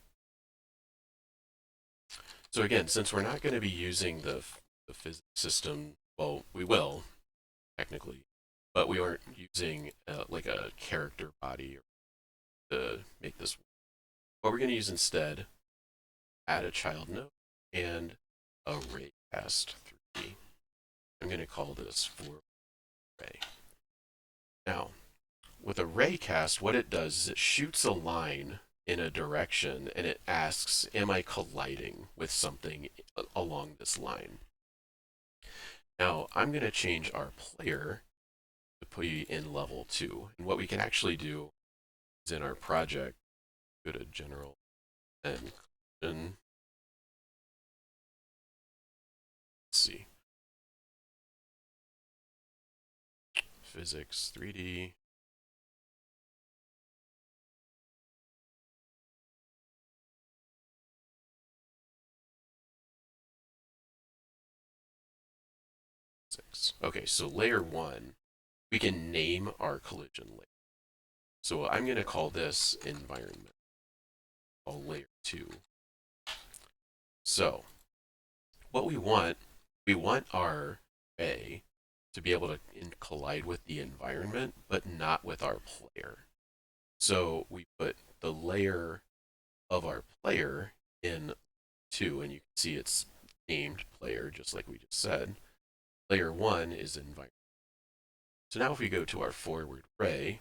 So again, since we're not going to be using the physics system, well, we will technically, but we aren't using like a character body to make this work. What we're going to use instead, add a child node and a raycast 3D. I'm going to call this for ray. Now, with a raycast, what it does is it shoots a line in a direction and it asks, am I colliding with something along this line? Now, I'm going to change our player to put you in level 2. And what we can actually do is in our project, go to general and let's see, physics 3D. Okay, so layer 1, we can name our collision layer. So I'm going to call this environment, call layer 2. So what we want our ray to be able to collide with the environment, but not with our player. So we put the layer of our player in 2, and you can see it's named player, just like we just said. Layer 1 is environment. So now if we go to our forward ray,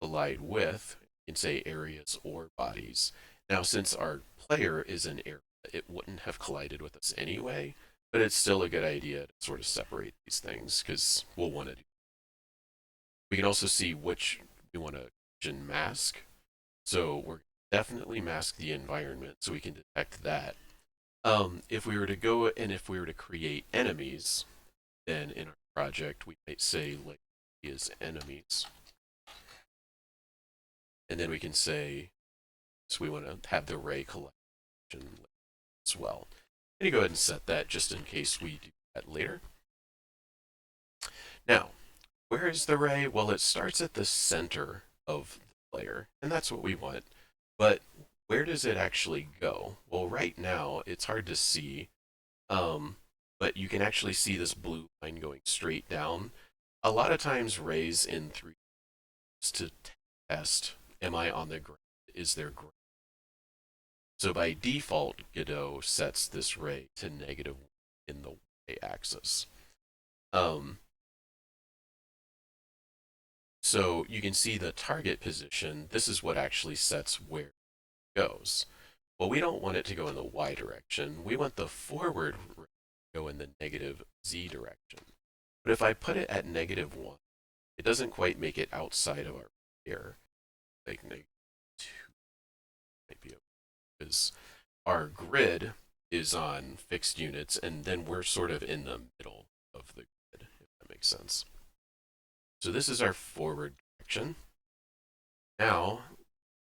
collide with, you can say areas or bodies. Now since our player is an area, it wouldn't have collided with us anyway, but it's still a good idea to sort of separate these things because we'll want to do. We can also see which we want to mask. So we're definitely mask the environment so we can detect that. If we were to go and if we were to create enemies, then in our project we might say like is enemies. And then we can say, so we want to have the ray collection as well. I'm going to go ahead and set that just in case we do that later. Now, where is the ray? Well, it starts at the center of the layer, and that's what we want. But where does it actually go? Well, right now, it's hard to see, but you can actually see this blue line going straight down. A lot of times, rays in 3 to test, am I on the ground? Is there ground? So by default, Godot sets this ray to -1 in the y-axis. So you can see the target position. This is what actually sets where it goes. Well, we don't want it to go in the y direction. We want the forward ray to go in the -z direction. But if I put it at -1, it doesn't quite make it outside of our pair. Like -2 might be because our grid is on fixed units, and then we're sort of in the middle of the grid, if that makes sense. So this is our forward direction. Now,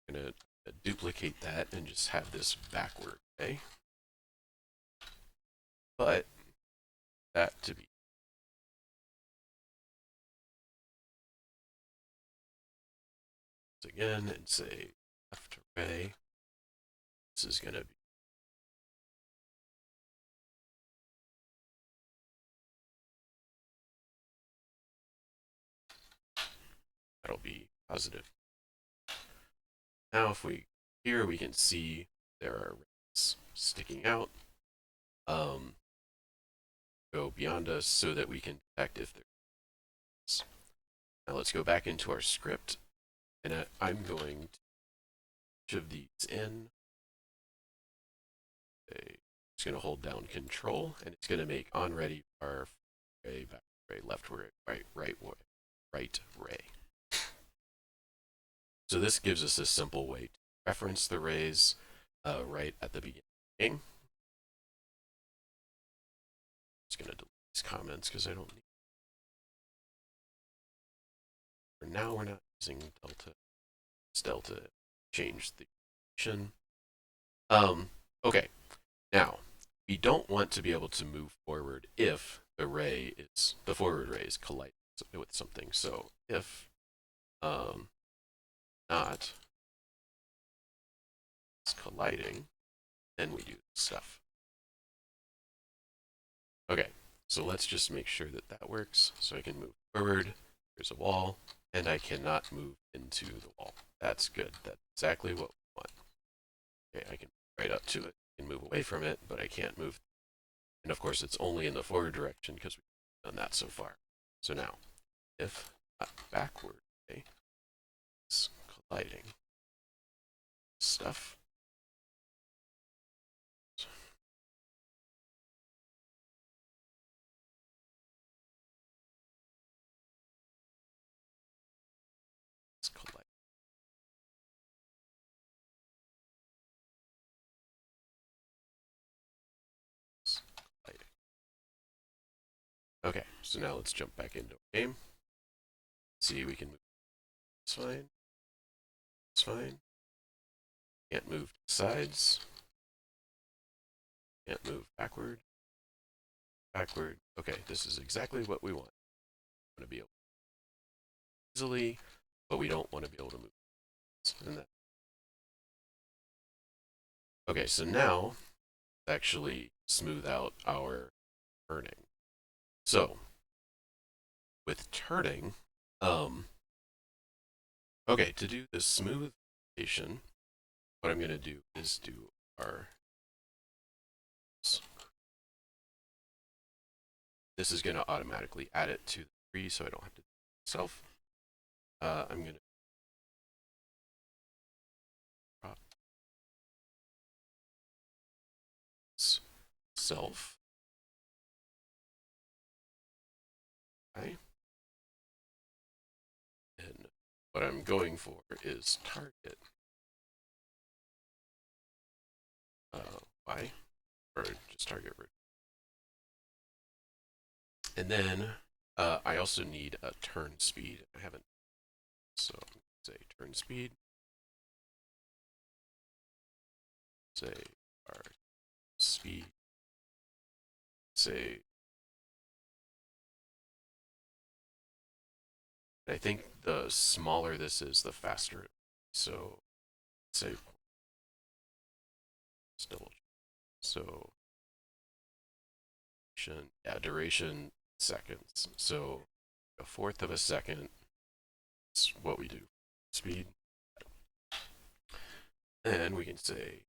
I'm going to duplicate that and just have this backward, okay? but that to be again and say left array. This is going to be that'll be positive. Now if we here we can see there are rays sticking out. Go beyond us so that we can detect if there's. Now let's go back into our script, and I'm going to each of these in. It's going to hold down Control, and it's going to make on ready our array, back array, left array, right array. So this gives us a simple way to reference the arrays right at the beginning. Just going to delete these comments because I don't need. For now, we're not using delta. It's delta. Change the function. Okay. Now we don't want to be able to move forward if the forward ray is colliding with something. So if not it's colliding, then we do stuff. Okay, so let's just make sure that that works. So I can move forward. There's a wall, and I cannot move into the wall. That's good. That's exactly what we want. Okay, I can move right up to it and move away from it, but I can't move. And of course, it's only in the forward direction because we've done that so far. So now, if backward okay, is colliding stuff, it's colliding. Okay, so now let's jump back into our game. See, we can move. It's fine. It's fine. Can't move to sides. Can't move backward. Backward. Okay, this is exactly what we want. We want to be able to move easily, but we don't want to be able to move. And that. Okay, so now actually smooth out our turning. So with turning, okay, to do the smoothation, what I'm going to do is do our. This is going to automatically add it to the tree, so I don't have to do it myself. I'm going to drop self. Okay. And what I'm going for is target y, or just target root. And then I also need a turn speed. I haven't, so I'm going to say turn speed. Say our speed. Say, I think the smaller this is, the faster. So say still. So yeah, duration seconds. So a fourth of a second is what we do. Speed. And we can say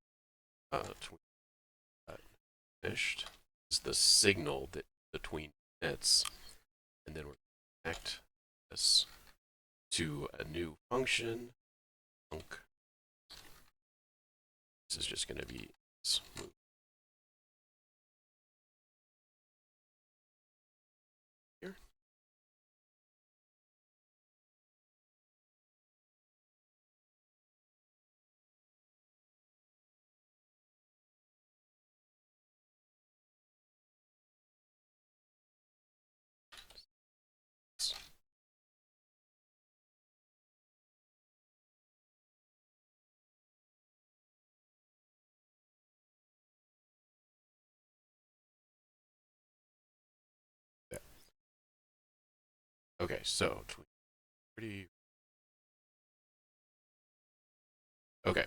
finished is the signal that between bits, and then we're going to connect this to a new function. This is just going to be smooth. Here. Okay, so pretty. Okay,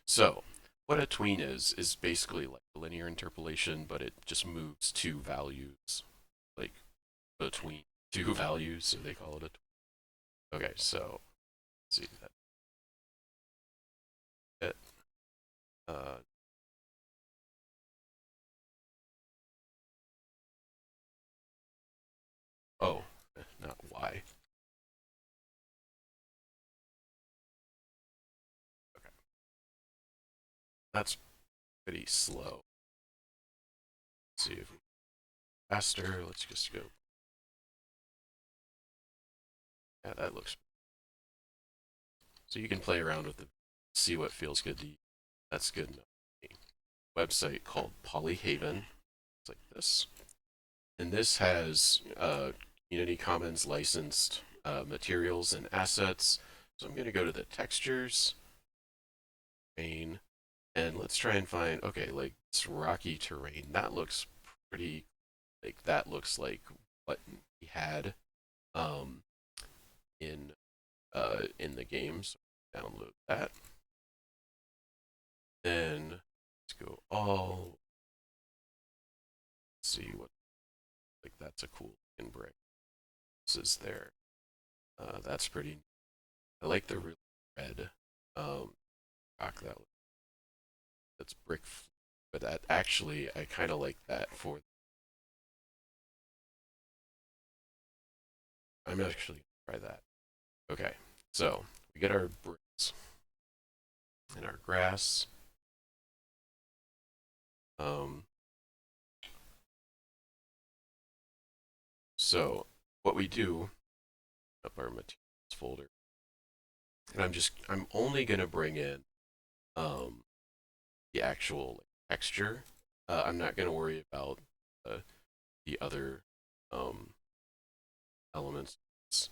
so what a tween is basically like linear interpolation, but it just moves two values, like between two values, so they call it a tween. Okay, so let's see that. Uh, oh, not y. Okay, that's pretty slow. Let's see if we faster. Let's just go. Yeah, that looks. So you can play around with it, see what feels good to you. That's good enough. Website called Polyhaven. It's like this. And this has Community Commons licensed materials and assets. So I'm going to go to the textures pane, and let's try and find, okay, like this rocky terrain. That looks pretty, like that looks like what we had um, in the game. So download that. Then let's go all, let's see what, like that's a cool looking brick. This is there. That's pretty. I like the really red rock that's brick, but that actually I kind of like that for. I'm actually gonna try that. Okay, so we get our bricks and our grass. Um, so what we do up our materials folder, and I'm only gonna bring in um the actual like, texture. I'm not gonna worry about uh, the other um elements. It's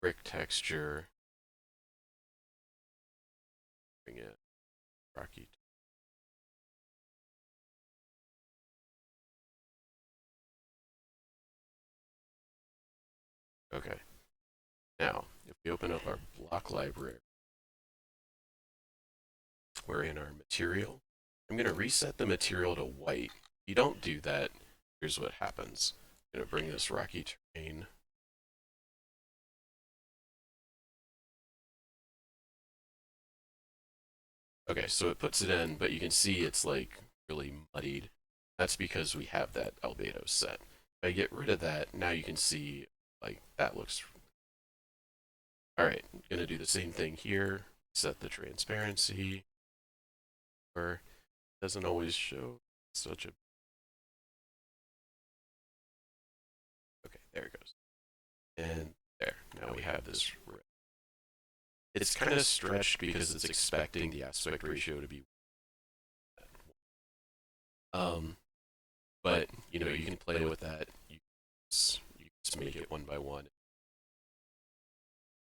brick texture. Bring it rocky. Okay. Now, if we open up our block library, we're in our material. I'm going to reset the material to white. If you don't do that, here's what happens. I'm going to bring this rocky terrain. Okay, so it puts it in, but you can see it's like really muddied. That's because we have that albedo set. If I get rid of that, now you can see like that looks. All right, I'm going to do the same thing here. Set the transparency, where it doesn't always show such a. Okay, there it goes. And there, now we have this. It's kind of stretched because it's expecting the aspect ratio to be. Um, but you can play with that. You just make it one by one,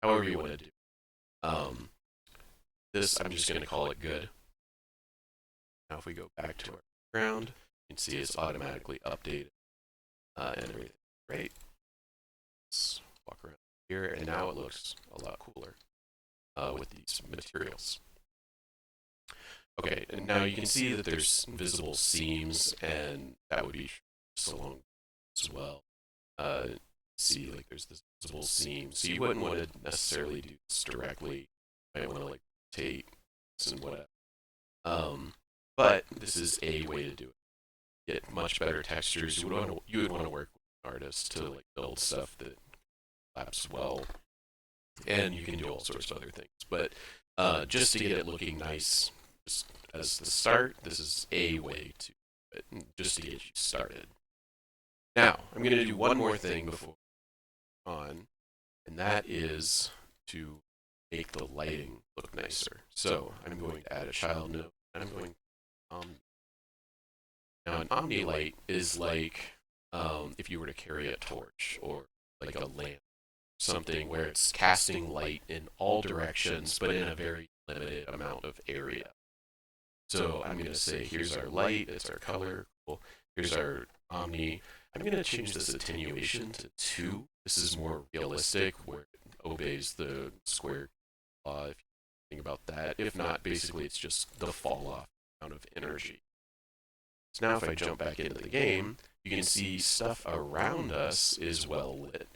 however you want to do. Um, this I'm just going to call it good. Now if we go back to our ground, you can see it's automatically updated and everything. Right? Let's walk around here, and now it looks a lot cooler with these materials. Okay, and now you can see that there's visible seams, and that would be along as well. See, like there's this visible seam, so you wouldn't want to necessarily do this directly. You might want to like rotate this and whatever. But this is a way to do it. Get much better textures. You would want to work with artists to like build stuff that laps well, and you can do all sorts of other things. But just to get it looking nice, just as the start, this is a way to do it, just to get you started. Now, I'm going to do one more thing before on, and that is to make the lighting look nicer. So I'm going to add a child node, and I'm going now an omni light is like if you were to carry a torch or like a lamp, something where it's casting light in all directions, but in a very limited amount of area. So I'm going to say, here's our light, it's our color. Cool. Here's our Omni. I'm going to change this attenuation to 2. This is more realistic, where it obeys the square law, if you think about that. If not, basically it's just the fall off amount of energy. So now if I jump back into the game, you can see stuff around us is well lit,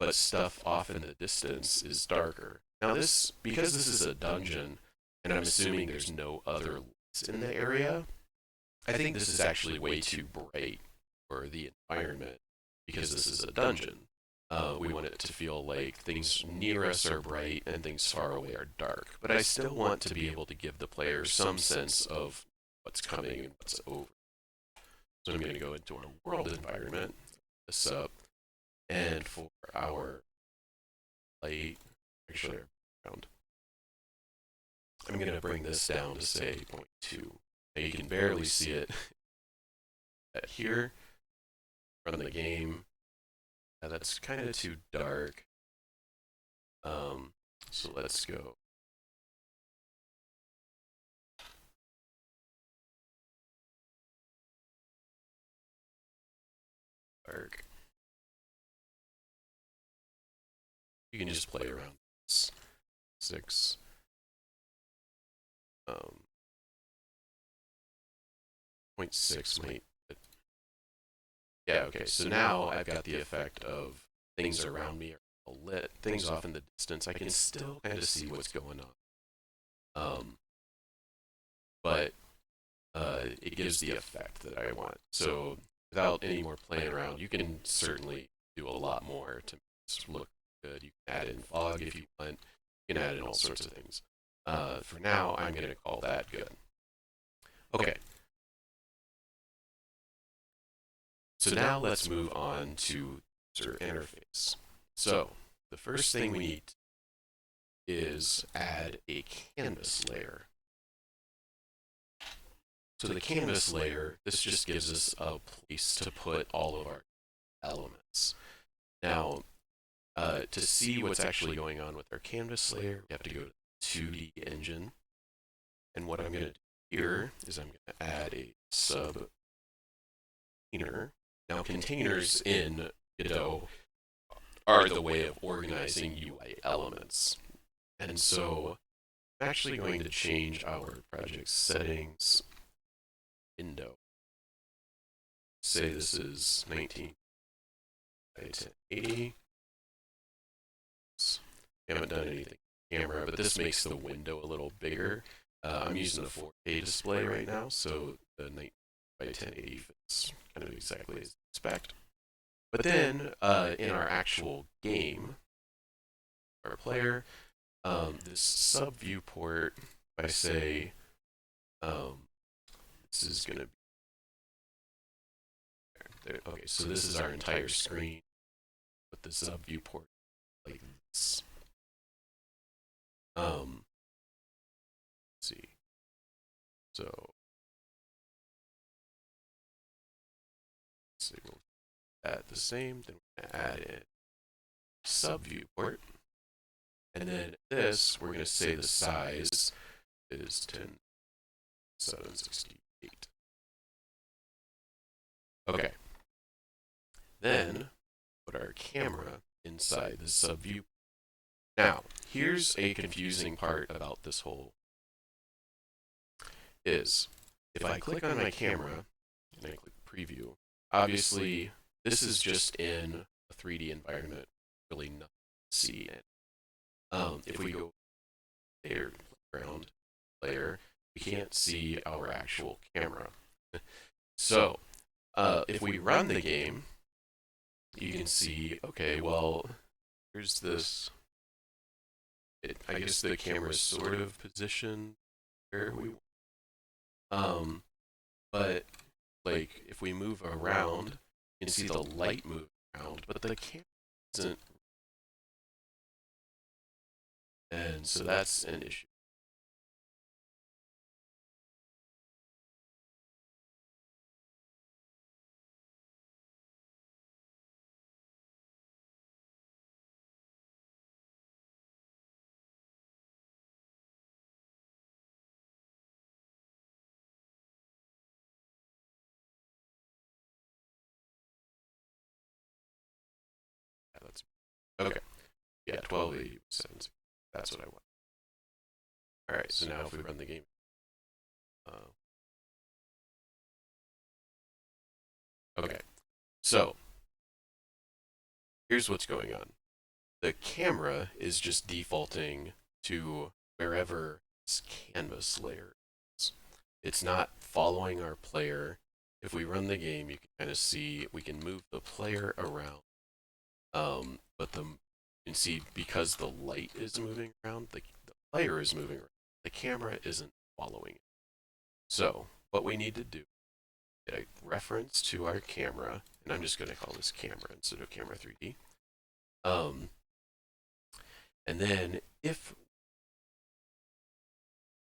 but stuff off in the distance is darker. Now this, because this is a dungeon, and I'm assuming there's no other lights in the area, I think this is actually way too bright for the environment, because this is a dungeon. We want it to feel like things near us are bright and things far away are dark. But I still want to be able to give the player some sense of what's coming and what's over. So I'm going to go into our world environment, this up, and for our light, actually our background, I'm going to bring this down to say 0.2. Now you can barely see it here. Run the game. That's kind of too dark. So let's go. Dark. You can just play around this. 6. 0.6 might. Yeah, okay, so now I've got the effect of things around me are all lit, things off in the distance. I can still kind of see what's going on. But it gives the effect that I want. So without any more playing around, you can certainly do a lot more to make this look good. You can add in fog if you want. You can add in all sorts of things. For now, I'm going to call that good. Okay. So now let's move on to user interface. So the first thing we need is add a canvas layer. So the canvas layer, this just gives us a place to put all of our elements. Now, to see what's actually going on with our canvas layer, we have to go to the 2D engine. And what I'm going to do here is I'm going to add a sub container. Now, containers in Godot are the way of organizing UI elements. And so I'm actually going to change our project settings window. Say this is 19 by 1080. We haven't done anything camera, but this makes the window a little bigger. I'm using a 4K display right now, so the 19 by 1080 fits kind of exactly as expect. But then in our actual game, our player, this sub viewport, if I say this is going to be there. Okay, so this is our entire screen with the sub viewport like this. Let's see. So we'll add the same. Then we're going to add in sub viewport, and then this we're going to say the size is 10,768. Okay. Then put our camera inside the sub view. Now, here's a confusing part about this whole is if I click on my camera and I click preview, obviously this is just in a 3D environment, really nothing to see. If we go layer, ground layer, we can't see our actual camera. So if we run the game, you can see, okay, well, here's this. I guess the camera is sort of positioned where we want. But like if we move around, you can see the light move around, but the camera isn't. And so that's an issue. Okay. Yeah, 1280 760. That's what I want. All right. So now if we run the game, uh, okay. So here's what's going on. The camera is just defaulting to wherever its canvas layer is. It's not following our player. If we run the game, you can kind of see we can move the player around. But you can see because the light is moving around, the player is moving around. The camera isn't following it. So what we need to do is get a reference to our camera, and I'm just going to call this camera instead of camera 3D. Um, and then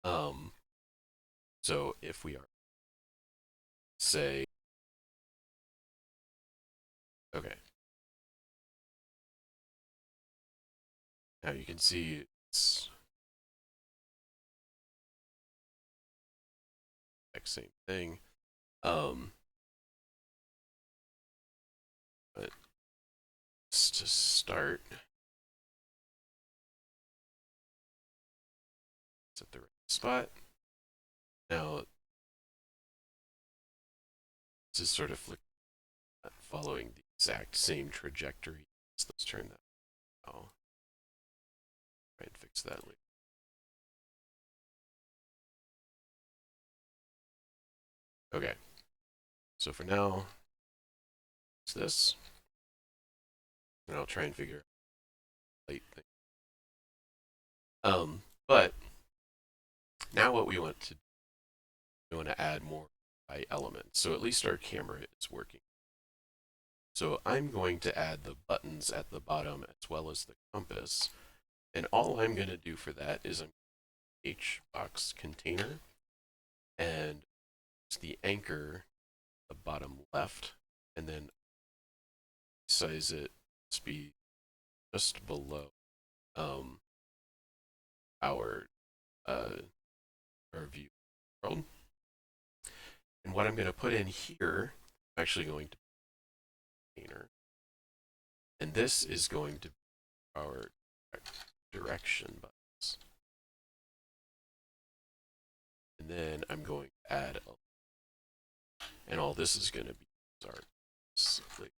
um, if we are, say, okay, now you can see it's the exact same thing. But to start, it's at the right spot. Now, this is sort of following the exact same trajectory. So let's turn that. Oh, try and fix that later. Okay. So for now, it's this. And I'll try and figure out the light thing. But now what we want to do, we want to add more by elements. So at least our camera is working. So I'm going to add the buttons at the bottom as well as the compass. And all I'm going to do for that is I'm HBox container and it's the anchor, the bottom left, and then size it to be just below our our view world. And what I'm going to put in here, I'm actually going to container, and this is going to be our direction buttons. And then I'm going to add and all this is going to be our simply.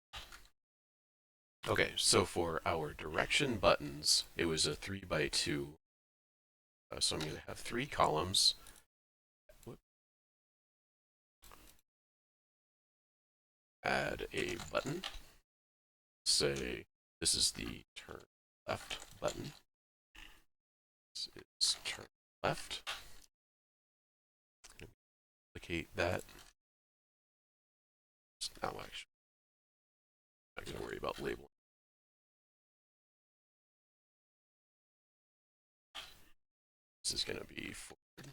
Okay, so for our direction buttons, it was a 3x2. So I'm going to have 3 columns. Add a button. Say this is the turn left button. This is turn left. Duplicate that. Now actually, I'm not going to worry about labeling. This is going to be forward.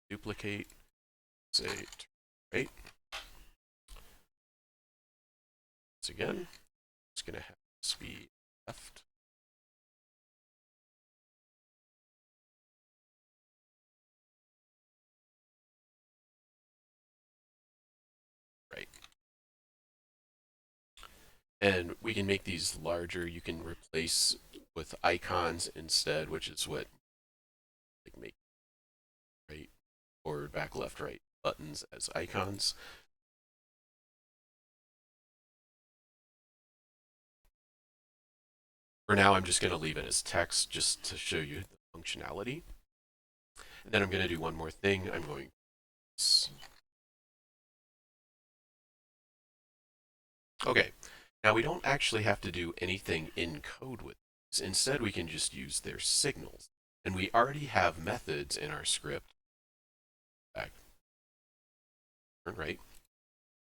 Duplicate. Say turn right. Once again, it's going to have speed left. Right. And we can make these larger. You can replace with icons instead, which is what like make right, forward, back, left, right buttons as icons. For now, I'm just going to leave it as text just to show you the functionality. And then I'm going to do one more thing. I'm going to... Okay, now we don't actually have to do anything in code with these. Instead, we can just use their signals. And we already have methods in our script. Back, turn right.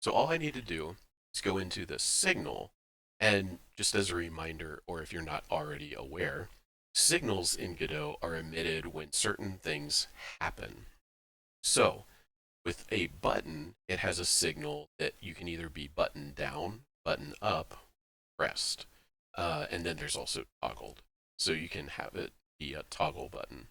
So all I need to do is go into the signal, and just as a reminder, or if you're not already aware, signals in Godot are emitted when certain things happen. So with a button, it has a signal that you can either be button down, button up, pressed. And then there's also toggled. So you can have it be a toggle button.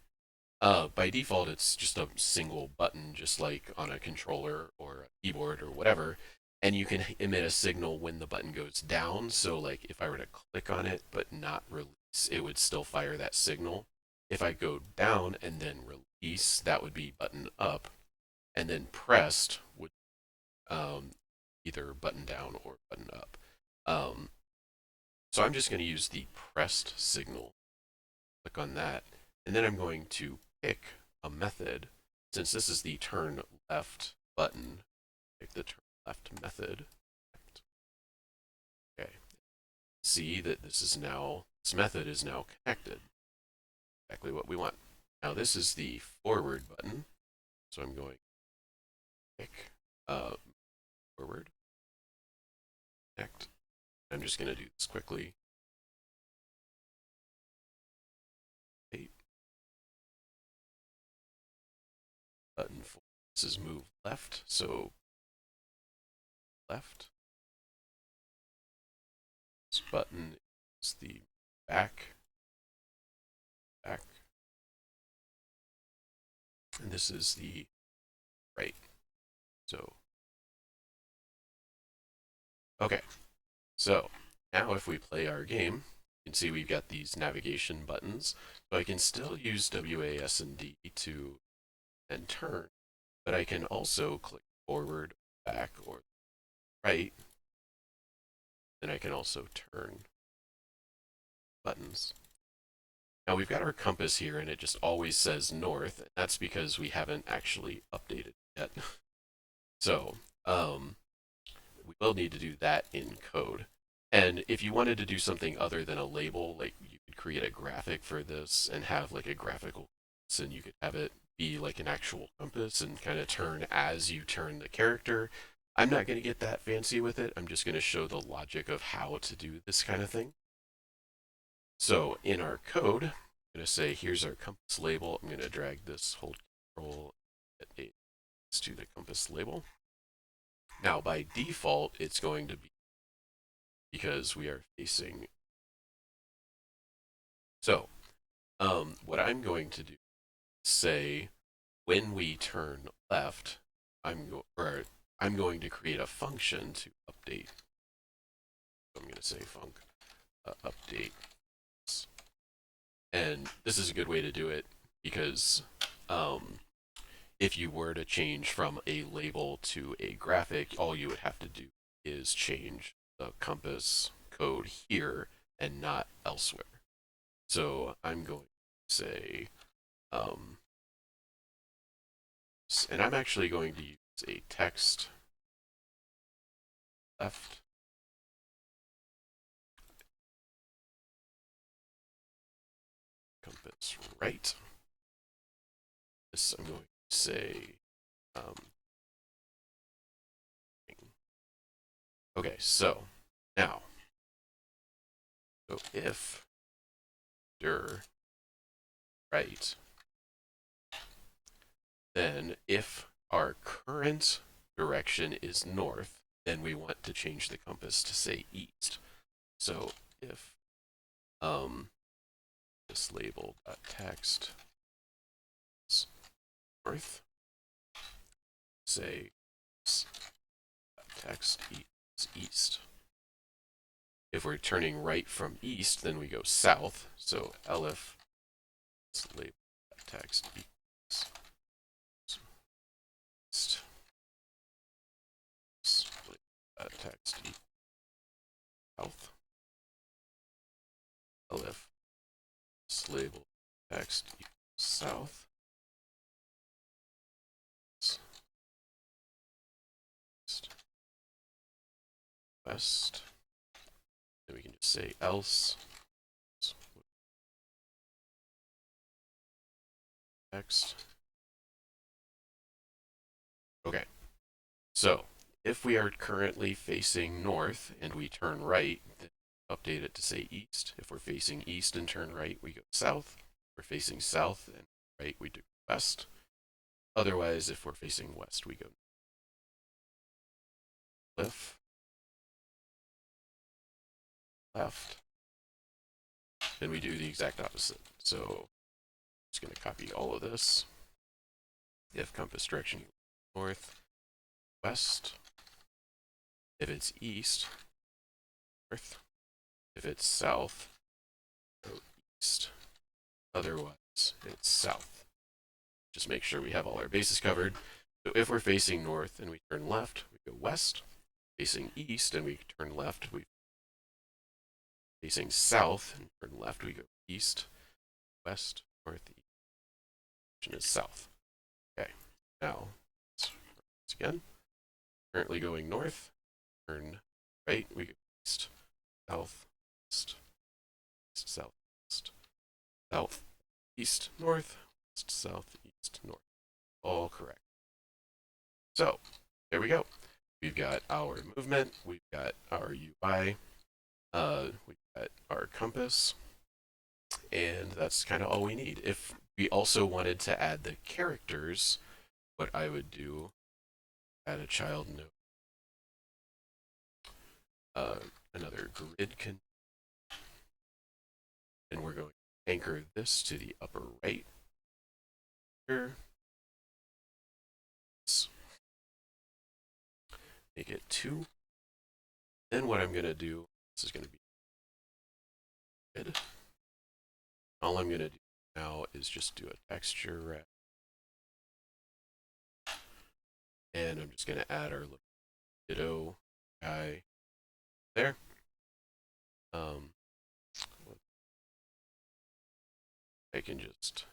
By default, it's just a single button, just like on a controller or a keyboard or whatever. and you can emit a signal when the button goes down. So like if I were to click on it but not release, it would still fire that signal. If I go down and then release, that would be button up, and then pressed would um, either button down or button up. Um, so I'm just going to use the pressed signal. Click on that, and then I'm going to pick a method. Since this is the turn left button, pick the turn left method. Okay. See that this method is now connected. Exactly what we want. Now this is the forward button. So I'm going to pick forward, connect. I'm just going to do this quickly. Eight. Button 4. This is move left. So left. This button is the back. Back. And this is the right. So, okay. So, now if we play our game, you can see we've got these navigation buttons. So I can still use WAS and D to and turn, but I can also click forward, back, or right. Then I can also turn buttons. Now we've got our compass here and it just always says north. And that's because we haven't actually updated yet. So we will need to do that in code. And if you wanted to do something other than a label, like you could create a graphic for this and have like a graphical, and you could have it be like an actual compass and kind of turn as you turn the character. I'm not going to get that fancy with it. I'm just going to show the logic of how to do this kind of thing. So in our code, I'm going to say, here's our compass label. I'm going to drag this, hold control, to the compass label. Now by default, it's going to be because we are facing. So what I'm going to do is say when we turn left, I'm going to create a function to update. So I'm going to say func update. And this is a good way to do it because if you were to change from a label to a graphic, all you would have to do is change the compass code here and not elsewhere. So I'm going to say, and I'm actually going to use a text left compass right. This I'm going to say, okay, so now, so if dir right, then if our current direction is north, then we want to change the compass to say east. So if this label text north, say text east. If we're turning right from east, then we go south. So elif label text east. Text east. South. Elif label text east. South. West. Then we can just say else. Text. Okay. So if we are currently facing north and we turn right, then update it to say east. If we're facing east and turn right, we go south. If we're facing south and right, we do west. Otherwise, if we're facing west, we go left. Then we do the exact opposite. So I'm just going to copy all of this. If compass direction north, west, If it's east, north. If it's south, go east. Otherwise, it's south. Just make sure we have all our bases covered. So if we're facing north and we turn left, we go west. Facing east and we turn left, we facing south and turn left, we go east, west, north, east. Is south. Okay. Now, let's again. Currently going north. Turn right, we go east, south, west, east, south, west, south, east, north, west, south, east, north. All correct. So, there we go. We've got our movement, we've got our UI, we've got our compass, and that's kind of all we need. If we also wanted to add the characters, what I would do, add a child node, another grid can, and we're going to anchor this to the upper right here. Make it 2. Then what I'm going to do, this is going to be grid. All I'm going to do now is just do a texture wrap. And I'm just going to add our little Godot guy there. I can just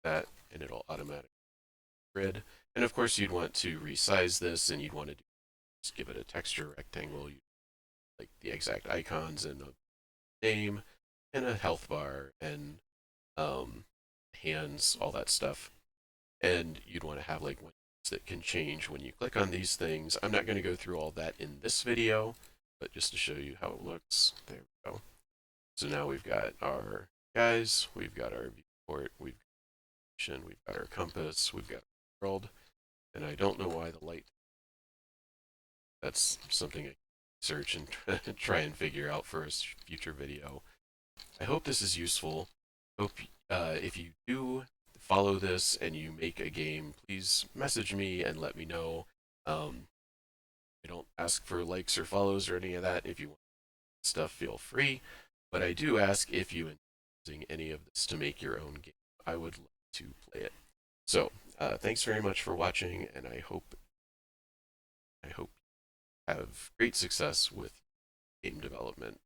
that, and it'll automatically grid. And of course, you'd want to resize this, and you'd want to just give it a texture rectangle, like the exact icons and a name and a health bar and hands, all that stuff. And you'd want to have like ones that can change when you click on these things. I'm not going to go through all that in this video, but just to show you how it looks. There we go. So now we've got our guys, we've got our viewport, we've got our compass, we've got our world, and I don't know why the light. That's something I can search and try and figure out for a future video. I hope this is useful. Hope if you do follow this and you make a game, please message me and let me know. I don't ask for likes or follows or any of that. If you want stuff, feel free. But I do ask if you using any of this to make your own game. I would love to play it. So, thanks very much for watching, and I hope you have great success with game development.